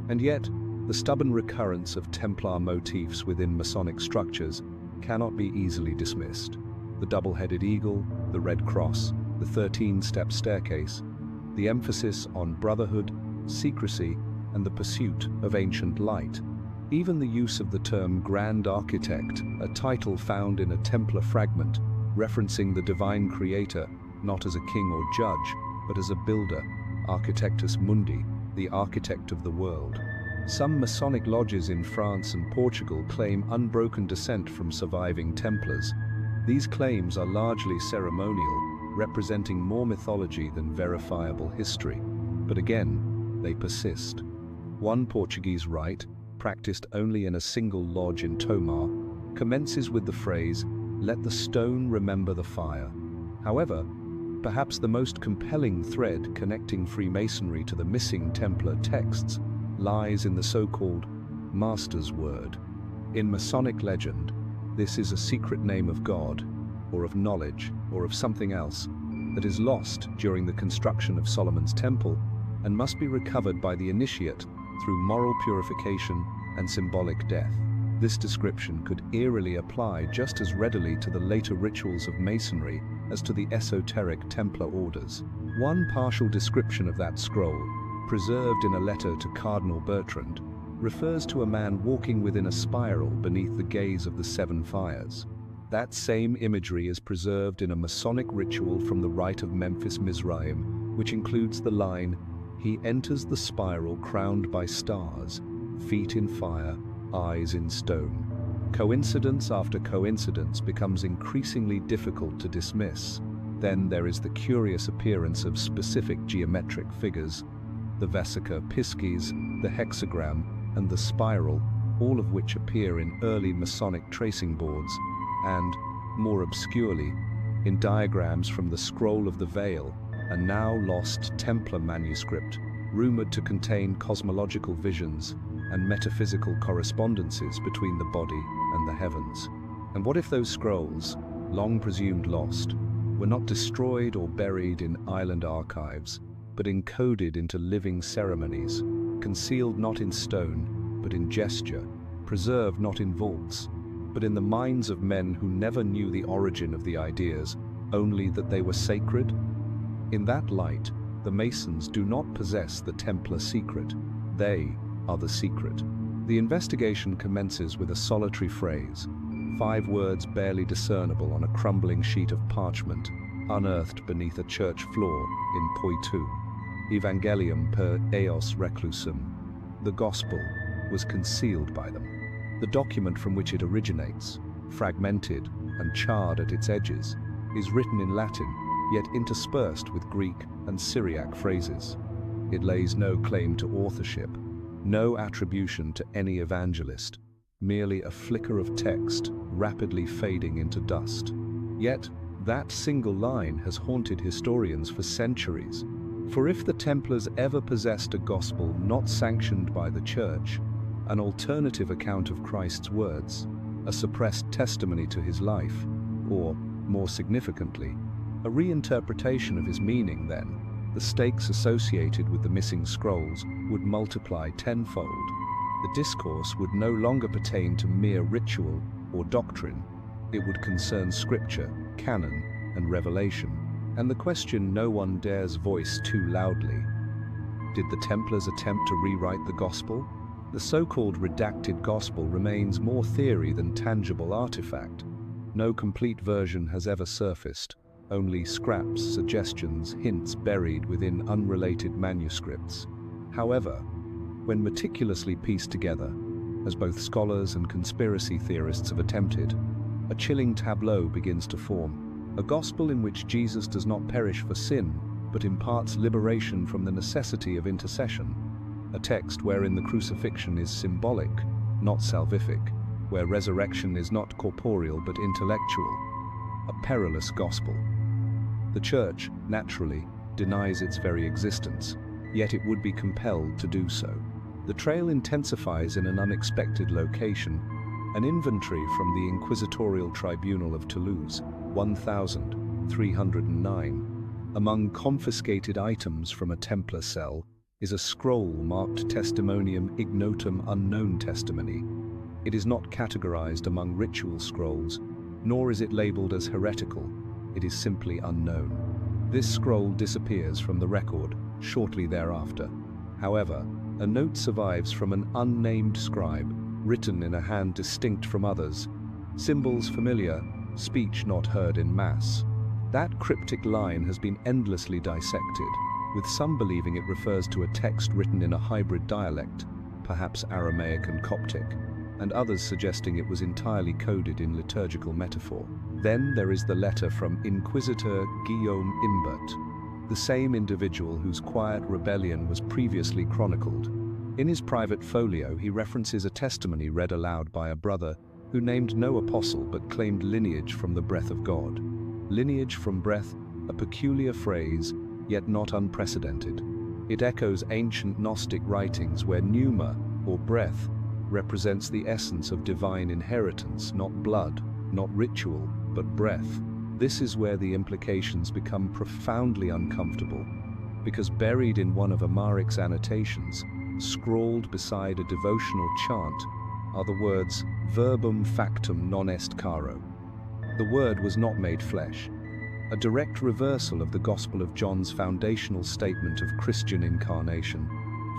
And yet, the stubborn recurrence of Templar motifs within Masonic structures cannot be easily dismissed. the double-headed eagle, the red cross, the 13-step staircase, the emphasis on brotherhood, secrecy, and the pursuit of ancient light. Even the use of the term Grand Architect, a title found in a Templar fragment, referencing the divine creator, not as a king or judge, but as a builder, Architectus Mundi, the architect of the world. Some Masonic lodges in France and Portugal claim unbroken descent from surviving Templars. These claims are largely ceremonial, representing more mythology than verifiable history. But again, they persist. One Portuguese rite, practiced only in a single lodge in Tomar, commences with the phrase, "Let the stone remember the fire." However, perhaps the most compelling thread connecting Freemasonry to the missing Templar texts lies in the so-called Master's Word. In Masonic legend, this is a secret name of God, or of knowledge, or of something else, that is lost during the construction of Solomon's Temple and must be recovered by the initiate through moral purification and symbolic death. This description could eerily apply just as readily to the later rituals of Masonry as to the esoteric Templar orders. One partial description of that scroll, preserved in a letter to Cardinal Bertrand, refers to a man walking within a spiral beneath the gaze of the seven fires. That same imagery is preserved in a Masonic ritual from the Rite of Memphis Mizraim, which includes the line, "He enters the spiral crowned by stars, feet in fire, eyes in stone." Coincidence after coincidence becomes increasingly difficult to dismiss. Then there is the curious appearance of specific geometric figures, the Vesica Piscis, the hexagram, and the spiral, all of which appear in early Masonic tracing boards, and, more obscurely, in diagrams from the Scroll of the Veil, a now lost Templar manuscript, rumored to contain cosmological visions and metaphysical correspondences between the body and the heavens. And what if those scrolls, long presumed lost, were not destroyed or buried in island archives, but encoded into living ceremonies, concealed not in stone, but in gesture, preserved not in vaults, but in the minds of men who never knew the origin of the ideas, only that they were sacred? In that light, the Masons do not possess the Templar secret. They are the secret. The investigation commences with a solitary phrase, 5 words barely discernible on a crumbling sheet of parchment, unearthed beneath a church floor in Poitou. Evangelium per eos reclusum. The Gospel was concealed by them. The document from which it originates, fragmented and charred at its edges, is written in Latin, yet interspersed with Greek and Syriac phrases. It lays no claim to authorship, no attribution to any evangelist, merely a flicker of text rapidly fading into dust. Yet, that single line has haunted historians for centuries. For if the Templars ever possessed a gospel not sanctioned by the Church, an alternative account of Christ's words, a suppressed testimony to his life, or, more significantly, a reinterpretation of his meaning, then, the stakes associated with the missing scrolls would multiply tenfold. The discourse would no longer pertain to mere ritual or doctrine. It would concern scripture, canon, and revelation. And the question no one dares voice too loudly: did the Templars attempt to rewrite the gospel? The so-called redacted gospel remains more theory than tangible artifact. No complete version has ever surfaced, only scraps, suggestions, hints buried within unrelated manuscripts. However, when meticulously pieced together, as both scholars and conspiracy theorists have attempted, a chilling tableau begins to form. A gospel in which Jesus does not perish for sin, but imparts liberation from the necessity of intercession. A text wherein the crucifixion is symbolic, not salvific, where resurrection is not corporeal but intellectual. A perilous gospel. The Church, naturally, denies its very existence, yet it would be compelled to do so. The trail intensifies in an unexpected location, an inventory from the Inquisitorial Tribunal of Toulouse, 1309. Among confiscated items from a Templar cell is a scroll marked Testimonium Ignotum Unknown Testimony. It is not categorized among ritual scrolls, nor is it labeled as heretical. It is simply unknown. This scroll disappears from the record shortly thereafter. However, a note survives from an unnamed scribe, written in a hand distinct from others. Symbols familiar, speech not heard in mass. That cryptic line has been endlessly dissected, with some believing it refers to a text written in a hybrid dialect, perhaps Aramaic and Coptic, and others suggesting it was entirely coded in liturgical metaphor. Then there is the letter from Inquisitor Guillaume Imbert, the same individual whose quiet rebellion was previously chronicled. In his private folio, he references a testimony read aloud by a brother who named no apostle but claimed lineage from the breath of God. Lineage from breath, a peculiar phrase, yet not unprecedented. It echoes ancient Gnostic writings where pneuma, or breath, represents the essence of divine inheritance, not blood, not ritual, but breath. This is where the implications become profoundly uncomfortable, because buried in one of Amaric's annotations, scrawled beside a devotional chant, are the words verbum factum non est caro. The word was not made flesh, a direct reversal of the Gospel of John's foundational statement of Christian incarnation,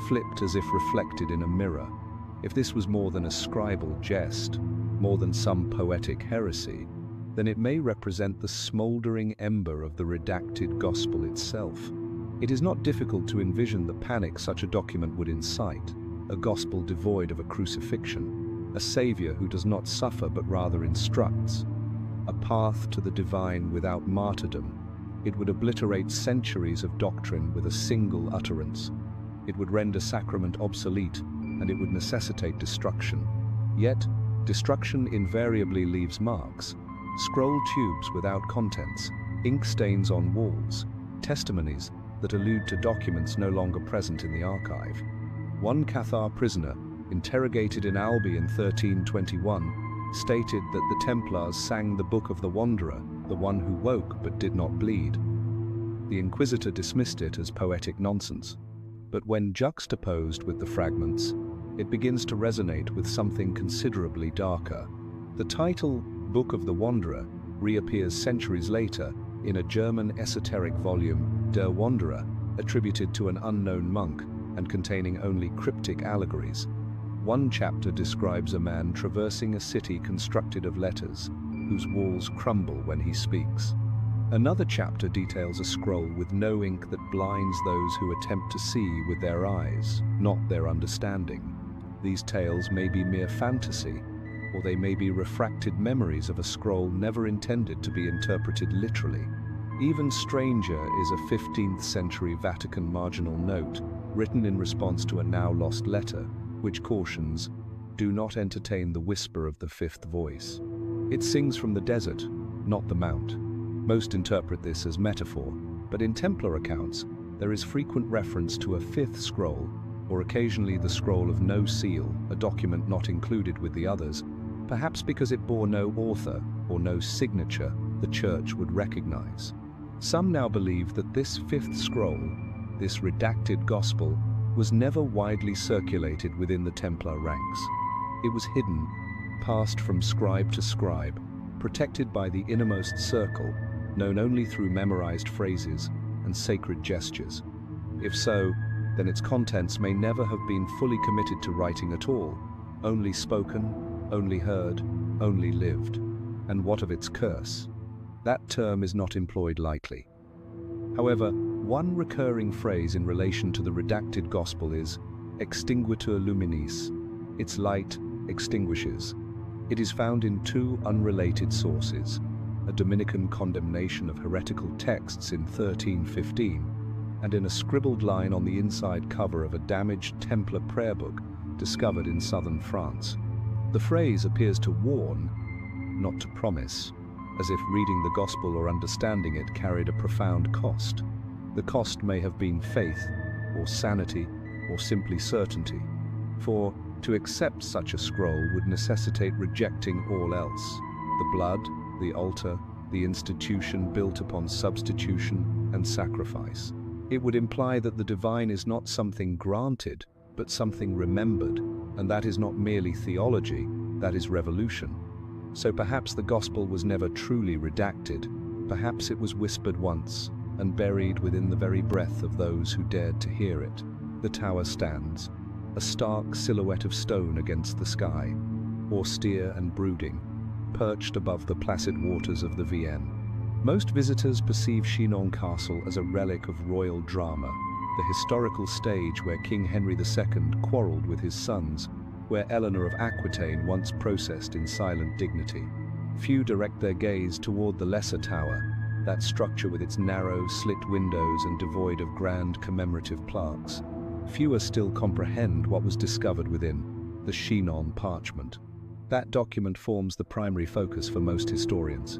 flipped as if reflected in a mirror. If this was more than a scribal jest, more than some poetic heresy, then it may represent the smoldering ember of the redacted Gospel itself. It is not difficult to envision the panic such a document would incite, a gospel devoid of a crucifixion, a Savior who does not suffer but rather instructs, a path to the divine without martyrdom. It would obliterate centuries of doctrine with a single utterance. It would render sacrament obsolete, and it would necessitate destruction. Yet, destruction invariably leaves marks. Scroll tubes without contents, ink stains on walls, testimonies that allude to documents no longer present in the archive. One Cathar prisoner, interrogated in Albi in 1321, stated that the Templars sang the Book of the Wanderer, the one who woke but did not bleed. The Inquisitor dismissed it as poetic nonsense, but when juxtaposed with the fragments, it begins to resonate with something considerably darker. The title, Book of the Wanderer, reappears centuries later in a German esoteric volume, Der Wanderer, attributed to an unknown monk and containing only cryptic allegories. One chapter describes a man traversing a city constructed of letters, whose walls crumble when he speaks. Another chapter details a scroll with no ink that blinds those who attempt to see with their eyes, not their understanding. These tales may be mere fantasy, or they may be refracted memories of a scroll never intended to be interpreted literally. Even stranger is a 15th century Vatican marginal note, written in response to a now lost letter, which cautions, "Do not entertain the whisper of the fifth voice." It sings from the desert, not the mount. Most interpret this as metaphor, but in Templar accounts, there is frequent reference to a fifth scroll, or occasionally the scroll of no seal, a document not included with the others, perhaps because it bore no author or no signature the Church would recognize. Some now believe that this fifth scroll, this redacted gospel, was never widely circulated within the Templar ranks. It was hidden, passed from scribe to scribe, protected by the innermost circle, known only through memorized phrases and sacred gestures. If so, then its contents may never have been fully committed to writing at all, only spoken, only heard, only lived. And what of its curse? That term is not employed lightly. However, one recurring phrase in relation to the redacted gospel is extinguitur luminis. Its light extinguishes. It is found in two unrelated sources, a Dominican condemnation of heretical texts in 1315, and in a scribbled line on the inside cover of a damaged Templar prayer book discovered in southern France. The phrase appears to warn, not to promise, as if reading the gospel or understanding it carried a profound cost. The cost may have been faith, or sanity, or simply certainty, for to accept such a scroll would necessitate rejecting all else: the blood, the altar, the institution built upon substitution and sacrifice. It would imply that the divine is not something granted, but something remembered, and that is not merely theology, that is revolution. So perhaps the gospel was never truly redacted. Perhaps it was whispered once and buried within the very breath of those who dared to hear it. The tower stands, a stark silhouette of stone against the sky, austere and brooding, perched above the placid waters of the Vienne. Most visitors perceive Chinon Castle as a relic of royal drama, the historical stage where King Henry II quarreled with his sons, where Eleanor of Aquitaine once processed in silent dignity. Few direct their gaze toward the lesser tower, that structure with its narrow, slit windows and devoid of grand commemorative plaques. Fewer still comprehend what was discovered within, the Chinon parchment. That document forms the primary focus for most historians.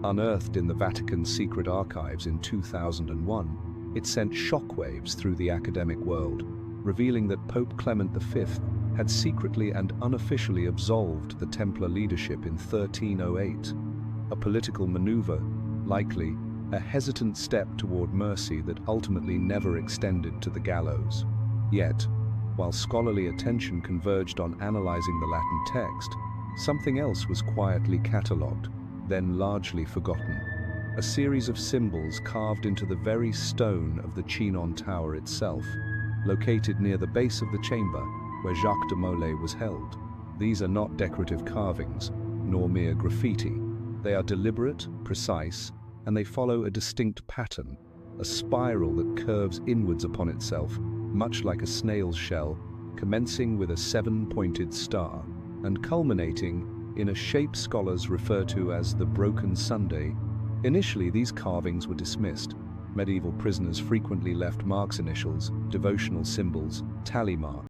Unearthed in the Vatican's secret archives in 2001, it sent shockwaves through the academic world, revealing that Pope Clement V had secretly and unofficially absolved the Templar leadership in 1308, a political maneuver, likely a hesitant step toward mercy that ultimately never extended to the gallows. Yet, while scholarly attention converged on analyzing the Latin text, something else was quietly catalogued, then largely forgotten. A series of symbols carved into the very stone of the Chinon Tower itself, located near the base of the chamber where Jacques de Molay was held. These are not decorative carvings, nor mere graffiti. They are deliberate, precise, and they follow a distinct pattern, a spiral that curves inwards upon itself, much like a snail's shell, commencing with a seven-pointed star, and culminating in a shape scholars refer to as the Broken Sunday. Initially, these carvings were dismissed. Medieval prisoners frequently left marks initials, devotional symbols, tally marks.